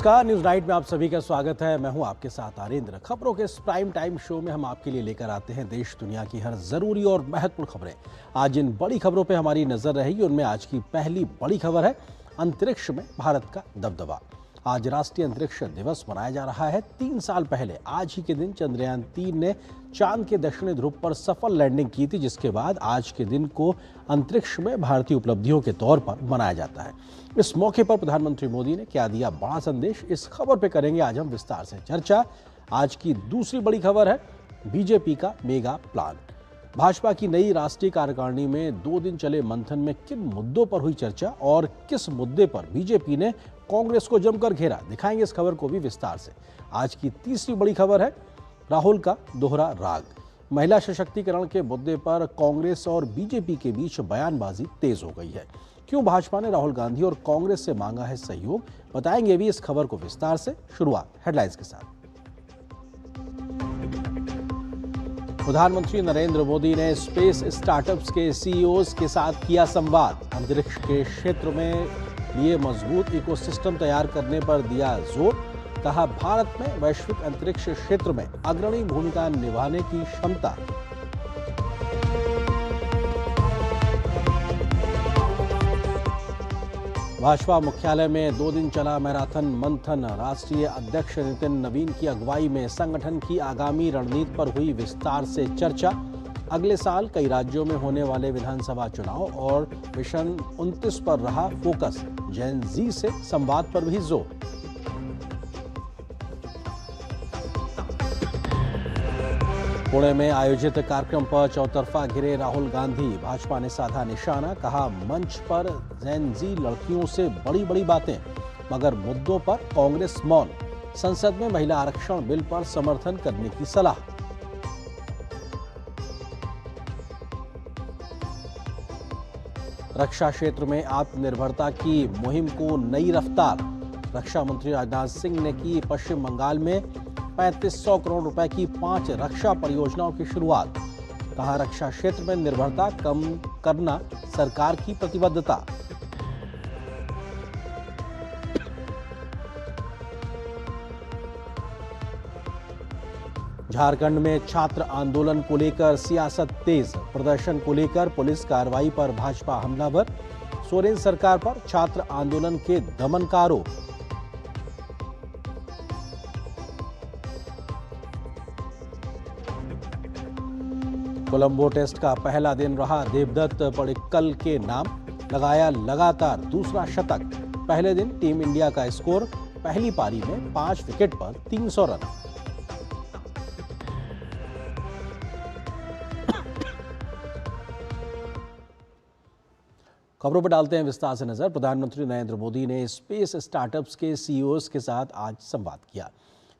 नमस्कार, news night में आप सभी का स्वागत है। मैं हूं आपके साथ आरेंद्र। खबरों के इस प्राइम टाइम शो में हम आपके लिए लेकर आते हैं देश दुनिया की हर जरूरी और महत्वपूर्ण खबरें। आज जिन बड़ी खबरों पे हमारी नजर रहेगी उनमें आज की पहली बड़ी खबर है अंतरिक्ष में भारत का दबदबा। आज राष्ट्रीय अंतरिक्ष दिवस मनाया जा रहा है। 3 साल पहले आज ही के दिन चंद्रयान 3 ने चांद के दक्षिणी ध्रुव पर सफल लैंडिंग की थी, जिसके बाद आज के दिन को अंतरिक्ष में भारतीय उपलब्धियों के तौर पर मनाया जाता है। इस मौके पर प्रधानमंत्री मोदी ने क्या दिया बड़ा संदेश, इस खबर पे करेंगे आज हम विस्तार से चर्चा। आज की दूसरी बड़ी खबर है बीजेपी का मेगा प्लान। भाजपा की नई राष्ट्रीय कार्यकारिणी में 2 दिन चले मंथन में किन मुद्दों पर हुई चर्चा और किस मुद्दे पर बीजेपी ने कांग्रेस को जमकर घेरा, दिखाएंगे इस खबर को भी विस्तार से। आज की तीसरी बड़ी खबर है राहुल का दोहरा राग। महिला सशक्तिकरण के मुद्दे पर कांग्रेस और बीजेपी के बीच बयानबाजी तेज हो गई है। क्यों भाजपा ने राहुल गांधी और कांग्रेस से मांगा है सहयोग, बताएंगे भी इस खबर को विस्तार से। शुरुआत हेडलाइंस के साथ। प्रधानमंत्री नरेंद्र मोदी ने स्पेस स्टार्टअप्स के सीईओज के साथ किया संवाद। अंतरिक्ष के क्षेत्र में लिए मजबूत इकोसिस्टम तैयार करने पर दिया जोर। कहा भारत में वैश्विक अंतरिक्ष क्षेत्र में अग्रणी भूमिका निभाने की क्षमता। भाजपा मुख्यालय में 2 दिन चला मैराथन मंथन। राष्ट्रीय अध्यक्ष नितिन नवीन की अगुवाई में संगठन की आगामी रणनीति पर हुई विस्तार से चर्चा। अगले साल कई राज्यों में होने वाले विधानसभा चुनाव और मिशन 29 पर रहा फोकस। जेन जी से संवाद पर भी जोर। पुणे में आयोजित कार्यक्रम पर चौतरफा घिरे राहुल गांधी। भाजपा ने साधा निशाना। कहा मंच पर जेन जी लड़कियों से बड़ी बड़ी बातें, मगर मुद्दों पर कांग्रेस मौन। संसद में महिला आरक्षण बिल पर समर्थन करने की सलाह। रक्षा क्षेत्र में आत्मनिर्भरता की मुहिम को नई रफ्तार। रक्षा मंत्री राजनाथ सिंह ने की पश्चिम बंगाल में 3500 करोड़ रुपए की 5 रक्षा परियोजनाओं की शुरुआत। कहा रक्षा क्षेत्र में निर्भरता कम करना सरकार की प्रतिबद्धता। झारखंड में छात्र आंदोलन को लेकर सियासत तेज। प्रदर्शन को लेकर पुलिस कार्रवाई पर भाजपा हमलावर। सोरेन सरकार पर छात्र आंदोलन के दमन का आरोप। कोलंबो टेस्ट का पहला दिन रहा देवदत्त पडिक्कल के नाम। लगाया लगातार दूसरा शतक। पहले दिन टीम इंडिया का स्कोर। पहली पारी में 5 विकेट पर 300 रन। खबरों पर डालते हैं विस्तार से नजर। प्रधानमंत्री नरेंद्र मोदी ने स्पेस स्टार्टअप्स के सीईओज के साथ आज संवाद किया।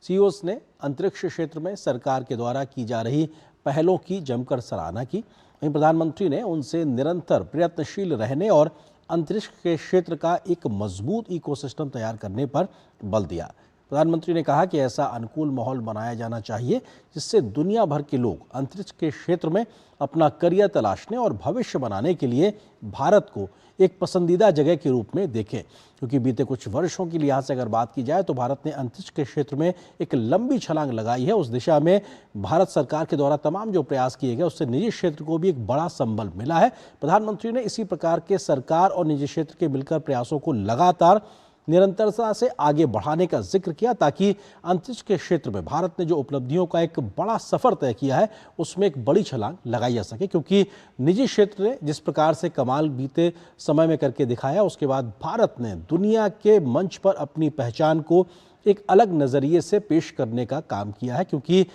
सीईओज ने अंतरिक्ष क्षेत्र में सरकार के द्वारा की जा रही पहलों की जमकर सराहना की। वहीं प्रधानमंत्री ने उनसे निरंतर प्रयत्नशील रहने और अंतरिक्ष के क्षेत्र का एक मजबूत इकोसिस्टम तैयार करने पर बल दिया। प्रधानमंत्री ने कहा कि ऐसा अनुकूल माहौल बनाया जाना चाहिए जिससे दुनिया भर के लोग अंतरिक्ष के क्षेत्र में अपना करियर तलाशने और भविष्य बनाने के लिए भारत को एक पसंदीदा जगह के रूप में देखें। क्योंकि बीते कुछ वर्षों की लिहाज से अगर बात की जाए तो भारत ने अंतरिक्ष के क्षेत्र में एक लंबी छलांग लगाई है। उस दिशा में भारत सरकार के द्वारा तमाम जो प्रयास किए गए उससे निजी क्षेत्र को भी एक बड़ा संबल मिला है। प्रधानमंत्री ने इसी प्रकार के सरकार और निजी क्षेत्र के मिलकर प्रयासों को लगातार निरंतरता से आगे बढ़ाने का जिक्र किया, ताकि अंतरिक्ष के क्षेत्र में भारत ने जो उपलब्धियों का एक बड़ा सफर तय किया है उसमें एक बड़ी छलांग लगाई जा सके। क्योंकि निजी क्षेत्र ने जिस प्रकार से कमाल बीते समय में करके दिखाया, उसके बाद भारत ने दुनिया के मंच पर अपनी पहचान को एक अलग नजरिए से पेश करने का काम किया है। क्योंकि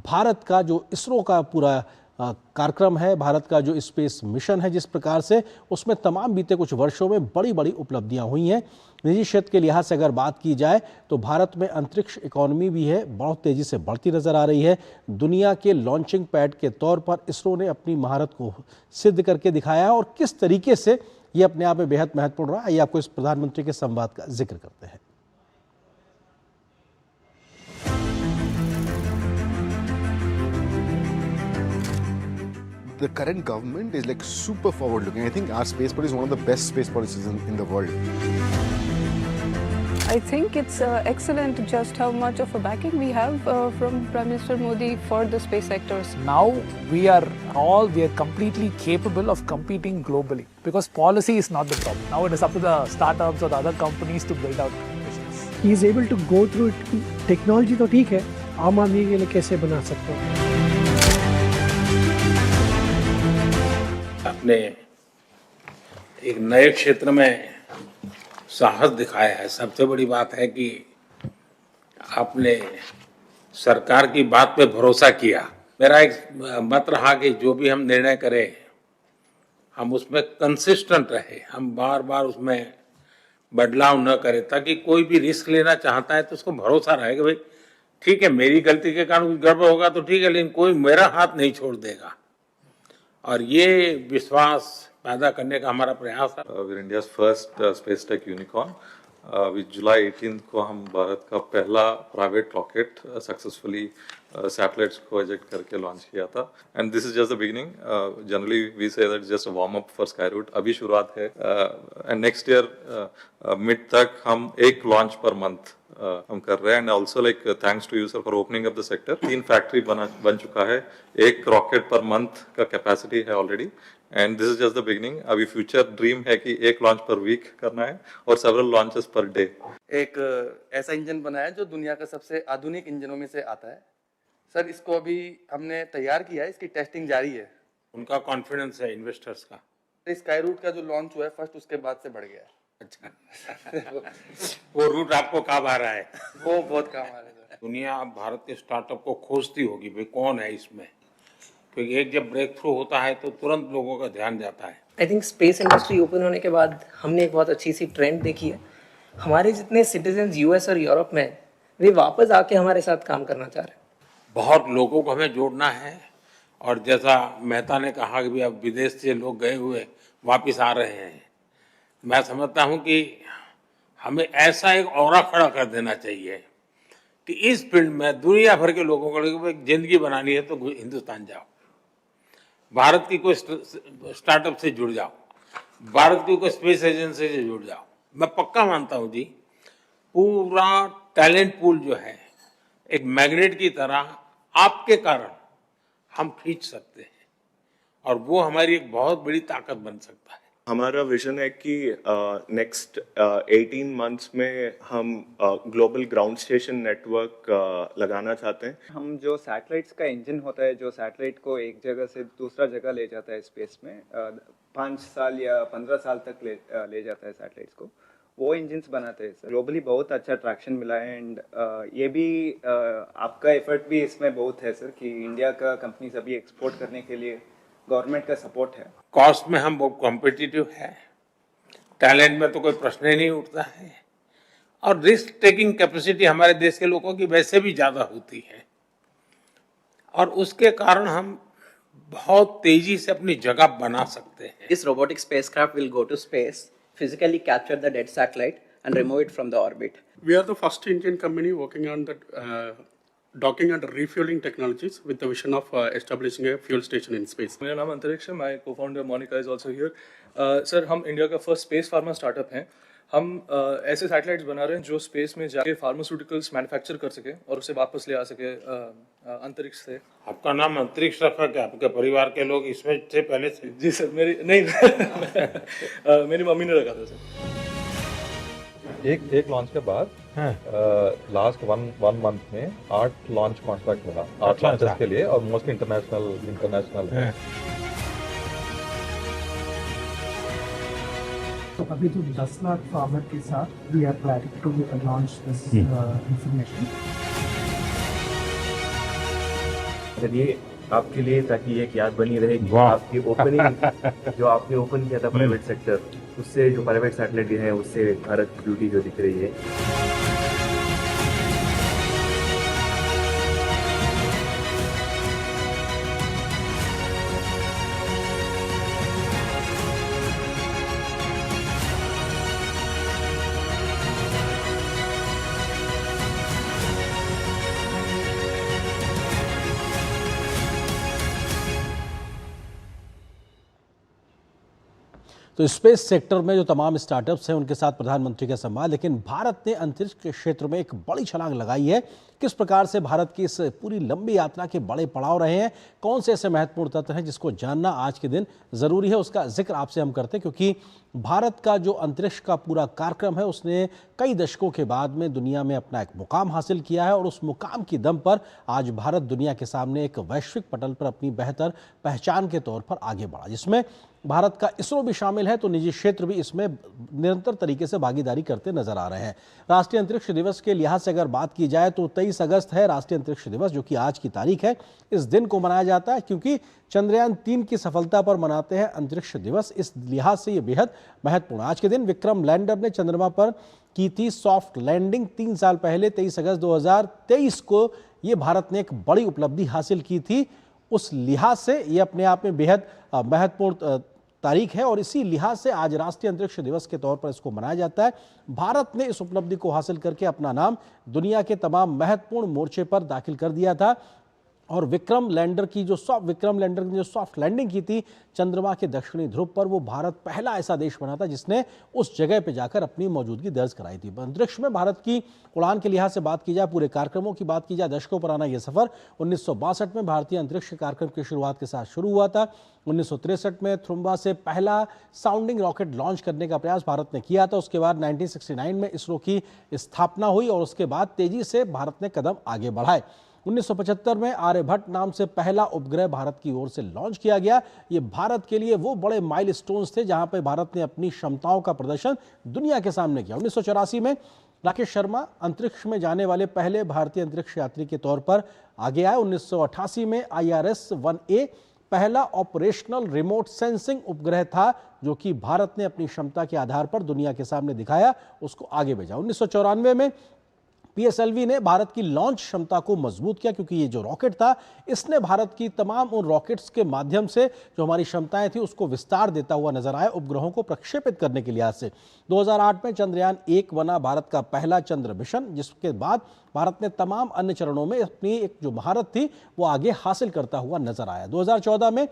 भारत का जो इसरो का पूरा कार्यक्रम है, भारत का जो स्पेस मिशन है, जिस प्रकार से उसमें तमाम बीते कुछ वर्षों में बड़ी बड़ी उपलब्धियां हुई हैं। निजी क्षेत्र के लिहाज से अगर बात की जाए तो भारत में अंतरिक्ष इकोनॉमी भी है, बहुत तेजी से बढ़ती नजर आ रही है। दुनिया के लॉन्चिंग पैड के तौर पर इसरो ने अपनी महारत को सिद्ध करके दिखाया है और किस तरीके से ये अपने आप में बेहद महत्वपूर्ण रहा। आइए आपको इस प्रधानमंत्री के संवाद का जिक्र करते हैं। The current government is like super forward looking. I think our space policy is one of the best space policies in the world. I think it's excellent just how much of a backing we have from Prime Minister Modi for the space sectors. Now we are completely capable of competing globally because policy is not the problem. Now it is up to the startups or the other companies to build out business. He is able to go through it. Technology तो ठीक है, आम आदमी के लिए कैसे बना सकते हैं? आपने एक नए क्षेत्र में साहस दिखाया है। सबसे बड़ी बात है कि आपने सरकार की बात पे भरोसा किया। मेरा एक मत रहा कि जो भी हम निर्णय करें हम उसमें कंसिस्टेंट रहे, हम बार बार उसमें बदलाव न करें, ताकि कोई भी रिस्क लेना चाहता है तो उसको भरोसा रहे कि भाई ठीक है, मेरी गलती के कारण कुछ गड़बड़ होगा तो ठीक है, लेकिन कोई मेरा हाथ नहीं छोड़ देगा। और ये विश्वास पैदा करने का हमारा प्रयास है। We're India's first space tech unicorn. With July 18th को हम भारत का पहला प्राइवेट रॉकेट सक्सेसफुली सैटेलाइट्स को इजेक्ट करके लॉन्च किया था। And this is just the beginning. Generally we say that just a warm up for Skyroot. अभी शुरुआत है एंड नेक्स्ट ईयर मिड तक हम एक लॉन्च पर मंथ हम कर रहे हैं। And also like thanks to you sir for opening up the sector. 3 factory बन चुका है, एक रॉकेट पर मंथ का कैपेसिटी है already. And this is just the beginning. अभी फ्यूचर ड्रीम है कि एक लॉन्च पर वीक करना है और सेवरल लॉन्चेस पर डे। एक ऐसा इंजन बनाया है जो दुनिया का सबसे आधुनिक इंजनों में से आता है। सर इसको अभी हमने तैयार किया है, इसकी टेस्टिंग जारी है। उनका कॉन्फिडेंस है इन्वेस्टर्स का। स्काई रूट का जो लॉन्च हुआ है फर्स्ट, उसके बाद से बढ़ गया है। अच्छा वो रूट आपको काम आ रहा है? वो बहुत काम आ रहा है सर। दुनिया अब भारत के स्टार्टअप को खोजती होगी भाई कौन है इसमें, क्योंकि एक जब ब्रेक थ्रू होता है तो तुरंत लोगों का ध्यान जाता है। I think space industry open होने के बाद हमने एक बहुत अच्छी सी ट्रेंड देखी है। हमारे जितने सिटीजन्स यूएस और यूरोप में वे वापस आके हमारे साथ काम करना चाह रहे हैं। बहुत लोगों को हमें जोड़ना है, और जैसा मेहता ने कहा कि भी अब विदेश से लोग गए हुए वापस आ रहे हैं, मैं समझता हूं कि हमें ऐसा एक ऑरा खड़ा कर देना चाहिए कि इस फील्ड में दुनिया भर के लोगों को एक जिंदगी बनानी है तो हिंदुस्तान जाओ, भारत की कोई स्टार्टअप से जुड़ जाओ, भारत की कोई स्पेस एजेंसी से जुड़ जाओ। मैं पक्का मानता हूं जी, पूरा टैलेंट पूल जो है एक मैग्नेट की तरह आपके कारण हम खींच सकते हैं, और वो हमारी एक बहुत बड़ी ताकत बन सकता है। हमारा विजन है कि नेक्स्ट 18 मंथ्स में हम ग्लोबल ग्राउंड स्टेशन नेटवर्क लगाना चाहते हैं। हम जो सैटेलाइट्स का इंजन होता है, जो सैटेलाइट को एक जगह से दूसरा जगह ले जाता है स्पेस में, 5 साल या 15 साल तक ले जाता है सैटेलाइट्स को, वो इंजन्स बनाते हैं सर। ग्लोबली बहुत अच्छा ट्रैक्शन मिला है। एंड ये भी आपका एफर्ट भी इसमें बहुत है सर, कि इंडिया का कंपनीज अभी एक्सपोर्ट करने के लिए गवर्नमेंट का सपोर्ट है। कॉस्ट में हम बहुत कॉम्पिटिटिव है, टैलेंट में तो कोई प्रश्न ही नहीं उठता है, और रिस्क टेकिंग कैपेसिटी हमारे देश के लोगों की वैसे भी ज़्यादा होती है, और उसके कारण हम बहुत तेजी से अपनी जगह बना सकते हैं। This robotic spacecraft will go to space, physically capture the dead satellite and remove it from the orbit. We are the first Indian company working on the docking and refueling technologies with the vision of establishing a fuel station in space. मेरा नाम अंतरिक्ष है, my co-founder Monica is also here. Sir हम India का first space pharma startup हैं। हम ऐसे satellites बना रहे हैं जो स्पेस में जाके फार्मास्यूटिकल्स मैन्युफैक्चर कर सके और उसे वापस ले आ सके अंतरिक्ष से। आपका नाम अंतरिक्ष रखा क्या आपके परिवार के लोग इसमें थे पहले से? जी सर, मेरी नहीं मेरी मम्मी ने रखा था सर। एक लॉन्च के बाद लास्ट वन मंथ में 8 लॉन्च कॉन्ट्रैक्ट मिला, 8 लॉन्चेस के लिए, और मोस्टली इंटरनेशनल है। तो अभी तो 10 लाख फार्मर के साथ we are planning to launch this information. चलिए आपके लिए, ताकि एक याद बनी रहेगी आपकी ओपनिंग जो आपने ओपन किया था प्राइवेट सेक्टर, उससे जो प्राइवेट सैटेलाइट है उससे भारत की ब्यूटी जो दिख रही है। तो स्पेस सेक्टर में जो तमाम स्टार्टअप्स हैं उनके साथ प्रधानमंत्री का संवाद। लेकिन भारत ने अंतरिक्ष के क्षेत्र में एक बड़ी छलांग लगाई है। किस प्रकार से भारत की इस पूरी लंबी यात्रा के बड़े पड़ाव रहे हैं, कौन से ऐसे महत्वपूर्ण तत्व हैं जिसको जानना आज के दिन जरूरी है, उसका जिक्र आपसे हम करते हैं। क्योंकि भारत का जो अंतरिक्ष का पूरा कार्यक्रम है उसने कई दशकों के बाद में दुनिया में अपना एक मुकाम हासिल किया है और उस मुकाम की दम पर आज भारत दुनिया के सामने एक वैश्विक पटल पर अपनी बेहतर पहचान के तौर पर आगे बढ़ा, जिसमें भारत का इसरो भी शामिल है। तो निजी क्षेत्र भी इसमें निरंतर तरीके से भागीदारी करते नजर आ रहे हैं। राष्ट्रीय अंतरिक्ष दिवस के लिहाज से अगर बात की जाए तो 23 अगस्त है राष्ट्रीय अंतरिक्ष दिवस, जो कि आज की तारीख है। इस दिन को मनाया जाता है क्योंकि चंद्रयान 3 की सफलता पर मनाते हैं अंतरिक्ष दिवस। इस लिहाज से ये बेहद महत्वपूर्ण। आज के दिन विक्रम लैंडर ने चंद्रमा पर की थी सॉफ्ट लैंडिंग 3 साल पहले 23 अगस्त 2023 को ये भारत ने एक बड़ी उपलब्धि हासिल की थी। उस लिहाज से ये अपने आप में बेहद महत्वपूर्ण तारीख है और इसी लिहाज से आज राष्ट्रीय अंतरिक्ष दिवस के तौर पर इसको मनाया जाता है। भारत ने इस उपलब्धि को हासिल करके अपना नाम दुनिया के तमाम महत्वपूर्ण मोर्चे पर दाखिल कर दिया था और विक्रम लैंडर ने जो सॉफ्ट लैंडिंग की थी चंद्रमा के दक्षिणी ध्रुव पर, वो भारत पहला ऐसा देश बना था जिसने उस जगह पे जाकर अपनी मौजूदगी दर्ज कराई थी। अंतरिक्ष में भारत की उड़ान के लिहाज से बात की जाए, पूरे कार्यक्रमों की बात की जाए, दशकों पुराना यह सफर 1962 में भारतीय अंतरिक्ष कार्यक्रम की शुरुआत के साथ शुरू हुआ था। 1963 में थ्रुम्बा से पहला साउंडिंग रॉकेट लॉन्च करने का प्रयास भारत ने किया था। उसके बाद 1969 में इसरो की स्थापना हुई और उसके बाद तेजी से भारत ने कदम आगे बढ़ाए। 1975 में आर्यभट्ट नाम से पहला उपग्रह भारत की ओर से लॉन्च किया गया। ये भारत के लिए वो बड़े माइलस्टोन्स थे जहां पे भारत ने अपनी क्षमताओं का प्रदर्शन दुनिया के सामने किया। 1984 में राकेश शर्मा अंतरिक्ष में जाने वाले पहले भारतीय अंतरिक्ष यात्री के तौर पर आगे आए। 1988 में IRS-1A पहला ऑपरेशनल रिमोट सेंसिंग उपग्रह था जो कि भारत ने अपनी क्षमता के आधार पर दुनिया के सामने दिखाया, उसको आगे भेजा। 1994 में PSLV ने भारत की लॉन्च क्षमता को मजबूत किया क्योंकि ये जो रॉकेट था इसने भारत की तमाम उन रॉकेट्स के माध्यम से जो हमारी क्षमताएं थी उसको विस्तार देता हुआ नजर आया उपग्रहों को प्रक्षेपित करने के लिहाज से। 2008 में चंद्रयान 1 बना भारत का पहला चंद्र मिशन, जिसके बाद भारत ने तमाम अन्य चरणों में अपनी एक जो महारत थी वो आगे हासिल करता हुआ नजर आया। 2014 में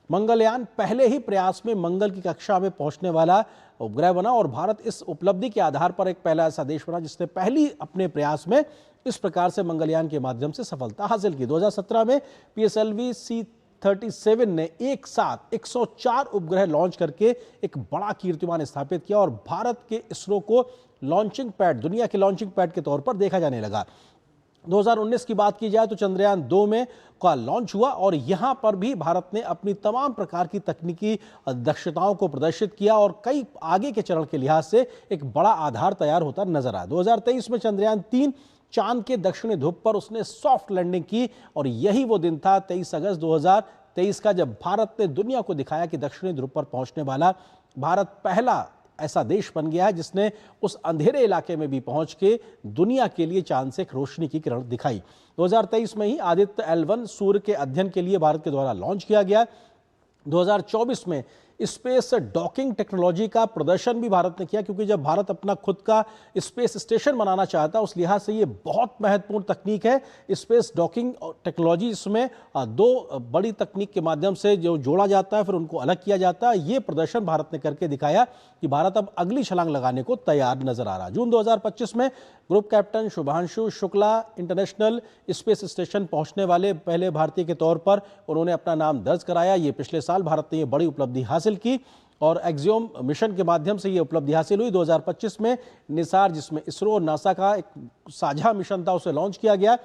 मंगलयान पहले ही प्रयास में मंगल की कक्षा में पहुंचने वाला उपग्रह बना और भारत इस उपलब्धि के आधार पर एक पहला ऐसा देश बना जिसने पहली अपने प्रयास में इस प्रकार से मंगलयान के माध्यम से सफलता हासिल की। 2017 में PSLV C-37 ने एक साथ 104 उपग्रह लॉन्च करके एक बड़ा कीर्तिमान स्थापित किया और भारत के इसरो को लॉन्चिंग पैड, दुनिया के लॉन्चिंग पैड के तौर पर देखा जाने लगा। 2019 की बात की जाए तो चंद्रयान 2 में का लॉन्च हुआ और यहां पर भी भारत ने अपनी तमाम प्रकार की तकनीकी दक्षताओं को प्रदर्शित किया और कई आगे के चरण के लिहाज से एक बड़ा आधार तैयार होता नजर आया। 2023 में चंद्रयान 3 चांद के दक्षिणी ध्रुव पर उसने सॉफ्ट लैंडिंग की और यही वो दिन था 23 अगस्त 2023 का जब भारत ने दुनिया को दिखाया कि दक्षिणी ध्रुव पर पहुंचने वाला भारत पहला ऐसा देश बन गया है जिसने उस अंधेरे इलाके में भी पहुंच के दुनिया के लिए चांद से एक रोशनी की किरण दिखाई। 2023 में ही आदित्य L1 सूर्य के अध्ययन के लिए भारत के द्वारा लॉन्च किया गया। 2024 में स्पेस डॉकिंग टेक्नोलॉजी का प्रदर्शन भी भारत ने किया क्योंकि जब भारत अपना खुद का स्पेस स्टेशन बनाना चाहता है उस लिहाज से ये बहुत महत्वपूर्ण तकनीक है स्पेस डॉकिंग टेक्नोलॉजी। इसमें दो बड़ी तकनीक के माध्यम से जो जोड़ा जाता है फिर उनको अलग किया जाता है। ये प्रदर्शन भारत ने करके दिखाया कि भारत अब अगली छलांग लगाने को तैयार नजर आ रहा है। जून 2025 में group captain Shubhanshu Shukla international space station पहुंचने वाले पहले भारतीय के तौर पर उन्होंने अपना नाम दर्ज कराया। ये पिछले साल भारत ने ये बड़ी उपलब्धि हासिल की और एक्सियोम मिशन के माध्यम से ये उपलब्धि हासिल हुई। 2025 में निसार, जिसमें इसरो और नासा का एक साझा मिशन था, उसे लॉन्च किया गया।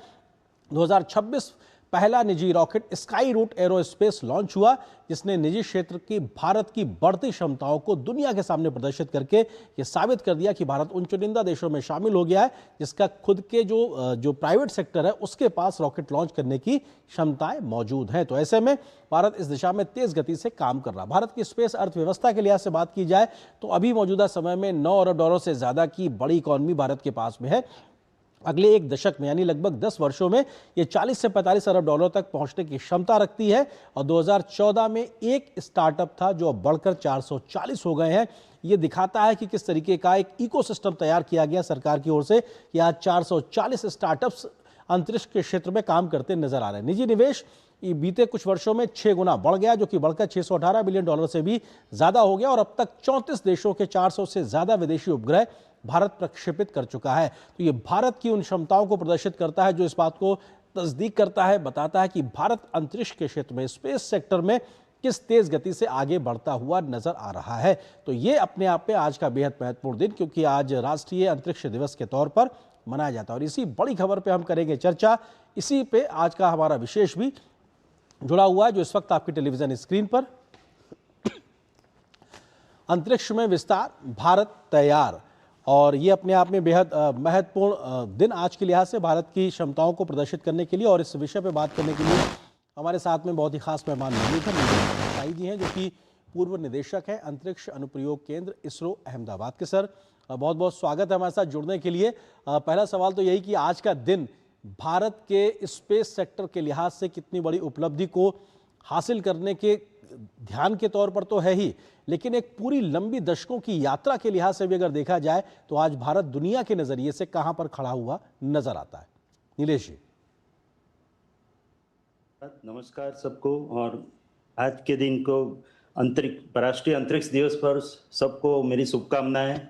2026 पहला निजी rocket Skyroot aerospace launch हुआ जिसने निजी क्षेत्र की भारत की बढ़ती क्षमताओं को दुनिया के सामने प्रदर्शित करके ये साबित कर दिया कि भारत उन चुनिंदा देशों में शामिल हो गया है जिसका खुद के जो प्राइवेट सेक्टर है उसके पास रॉकेट लॉन्च करने की क्षमताएं मौजूद हैं। तो ऐसे में भारत इस दिशा में तेज गति से काम कर रहा। भारत की स्पेस अर्थव्यवस्था के लिहाज से बात की जाए तो अभी मौजूदा समय में $9 अरब से ज्यादा की बड़ी इकॉनमी भारत के पास में है। अगले एक दशक में यानी लगभग 10 वर्षों में ये 40 से 45 अरब डॉलर तक पहुंचने की क्षमता रखती है और 2014 में एक स्टार्टअप था जो अब बढ़कर 440 हो गए हैं। ये दिखाता है कि किस तरीके का एक इकोसिस्टम तैयार किया गया सरकार की ओर से कि आज 440 स्टार्टअप्स अंतरिक्ष के क्षेत्र में काम करते नजर आ रहे हैं। निजी निवेश ये बीते कुछ वर्षों में 6 गुना बढ़ गया, जो कि बढ़कर $618 बिलियन से भी ज्यादा हो गया और अब तक 34 देशों के 400 से ज्यादा विदेशी उपग्रह भारत प्रक्षेपित कर चुका है। तो ये भारत की उन क्षमताओं को प्रदर्शित करता है जो इस बात को तस्दीक करता है, बताता है कि भारत अंतरिक्ष के क्षेत्र में, स्पेस सेक्टर में किस तेज गति से आगे बढ़ता हुआ नजर आ रहा है। तो ये अपने आप में आज का बेहद महत्वपूर्ण दिन, क्योंकि आज राष्ट्रीय अंतरिक्ष दिवस के तौर पर मनाया जाता है। और इसी बड़ी खबर पे हम करेंगे चर्चा। इसी पे आज का हमारा विशेष भी जुड़ा हुआ है, जो इस वक्त आपकी टेलीविजन स्क्रीन पर। अंतरिक्ष में विस्तार, भारत तैयार। और ये अपने आप में बेहद महत्वपूर्ण दिन आज के लिहाज से, भारत की क्षमताओं को प्रदर्शित करने के लिए। और इस विषय पे बात करने के लिए हमारे साथ में बहुत ही खास मेहमान मौजूद हैं, साई जी हैं, जो कि पूर्व निदेशक हैं अंतरिक्ष अनुप्रयोग केंद्र इसरो अहमदाबाद के। सर, बहुत बहुत स्वागत है हमारे साथ जुड़ने के लिए। पहला सवाल तो यही कि आज का दिन भारत के स्पेस सेक्टर के लिहाज से कितनी बड़ी उपलब्धि को हासिल करने के ध्यान के तौर पर तो है ही, लेकिन एक पूरी लंबी दशकों की यात्रा के लिहाज से भी अगर देखा जाए तो आज भारत दुनिया के नजरिए से कहां पर खड़ा हुआ नजर आता है? नीलेश जी। नमस्कार सबको, और आज के दिन को राष्ट्रीय अंतरिक्ष दिवस पर सबको मेरी शुभकामनाएं।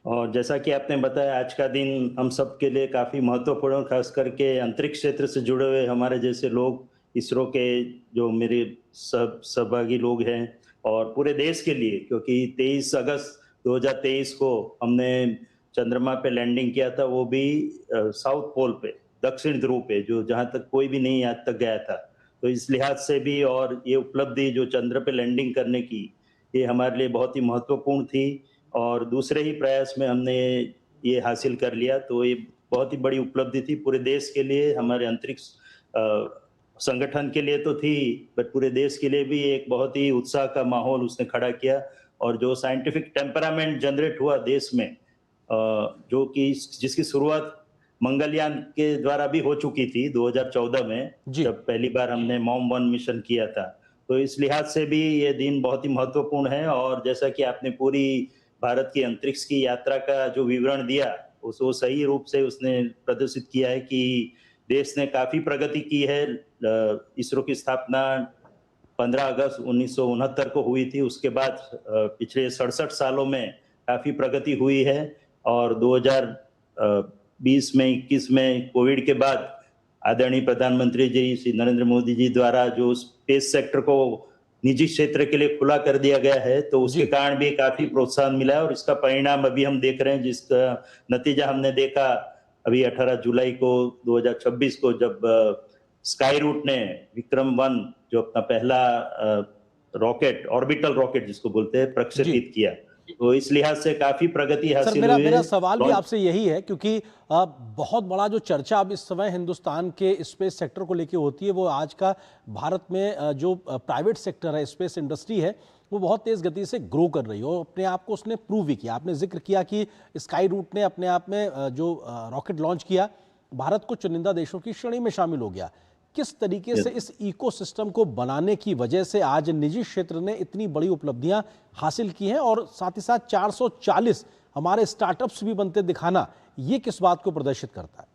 और जैसा कि आपने बताया, आज का दिन हम सब के लिए काफ़ी महत्वपूर्ण, खास करके अंतरिक्ष क्षेत्र से जुड़े हुए हमारे जैसे लोग, इसरो के जो मेरे सहभागी लोग हैं, और पूरे देश के लिए, क्योंकि 23 अगस्त 2023 को हमने चंद्रमा पे लैंडिंग किया था, वो भी साउथ पोल पे, दक्षिण ध्रुव पे, जो जहाँ तक कोई भी नहीं आज तक गया था। तो इस लिहाज से भी, और ये उपलब्धि जो चंद्र पे लैंडिंग करने की, ये हमारे लिए बहुत ही महत्वपूर्ण थी। और दूसरे ही प्रयास में हमने ये हासिल कर लिया, तो ये बहुत ही बड़ी उपलब्धि थी पूरे देश के लिए, हमारे अंतरिक्ष संगठन के लिए तो थी, बट पूरे देश के लिए भी एक बहुत ही उत्साह का माहौल उसने खड़ा किया। और जो साइंटिफिक टेम्परामेंट जनरेट हुआ देश में, जो कि जिसकी शुरुआत मंगलयान के द्वारा भी हो चुकी थी 2014 में, जब पहली बार हमने MOM-1 मिशन किया था। तो इस लिहाज से भी ये दिन बहुत ही महत्वपूर्ण है। और जैसा कि आपने पूरी भारत की अंतरिक्ष की यात्रा का जो विवरण दिया, उसको सही रूप से उसने प्रदर्शित किया है कि देश ने काफी प्रगति की है। इसरो की स्थापना 15 अगस्त 1969 को हुई थी। उसके बाद पिछले 67 सालों में काफी प्रगति हुई है। और 2020 में 21 में कोविड के बाद आदरणीय प्रधानमंत्री जी श्री नरेंद्र मोदी जी द्वारा जो स्पेस सेक्टर को निजी क्षेत्र के लिए खुला कर दिया गया है, तो उसके कारण भी काफी प्रोत्साहन मिला है। और इसका परिणाम अभी हम देख रहे हैं, जिसका नतीजा हमने देखा अभी 18 जुलाई को 2026 को, जब स्काई रूट ने विक्रम-1 जो अपना पहला रॉकेट, ऑर्बिटल रॉकेट जिसको बोलते हैं, प्रक्षेपित किया। तो इस लिहाज से काफी प्रगति हासिल हुई है। मेरा सवाल भी आपसे यही है, क्योंकि बहुत बड़ा जो चर्चा अब इस समय हिंदुस्तान के स्पेस सेक्टर को लेके होती है, वो आज का भारत में जो प्राइवेट सेक्टर है, स्पेस इंडस्ट्री है, वो बहुत तेज गति से ग्रो कर रही है और अपने आप को उसने प्रूव भी किया। आपने जिक्र किया कि स्काई रूट ने अपने आप में जो रॉकेट लॉन्च किया, भारत को चुनिंदा देशों की श्रेणी में शामिल हो गया। किस तरीके से इस इकोसिस्टम को बनाने की वजह से आज निजी क्षेत्र ने इतनी बड़ी उपलब्धियां हासिल की हैं, और साथ ही साथ 440 हमारे स्टार्टअप्स भी बनते दिखाना, ये किस बात को प्रदर्शित करता है?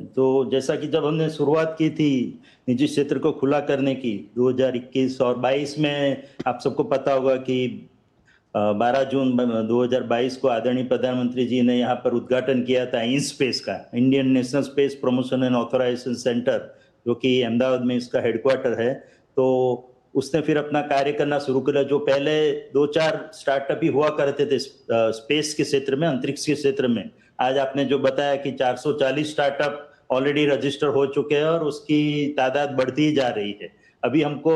तो जैसा कि जब हमने शुरुआत की थी निजी क्षेत्र को खुला करने की 2021 और 22 में, आप सबको पता होगा कि 12 जून 2022 को आदरणीय प्रधानमंत्री जी ने यहाँ पर उद्घाटन किया था INSPACE का, Indian National Space Promotion and Authorisation Centre, जो कि अहमदाबाद में इसका हेडक्वार्टर है। तो उसने फिर अपना कार्य करना शुरू किया। जो पहले 2-4 स्टार्टअप ही हुआ करते थे स्पेस के क्षेत्र में, अंतरिक्ष के क्षेत्र में, आज आपने जो बताया कि 440 स्टार्टअप ऑलरेडी रजिस्टर हो चुके हैं और उसकी तादाद बढ़ती ही जा रही है। अभी हमको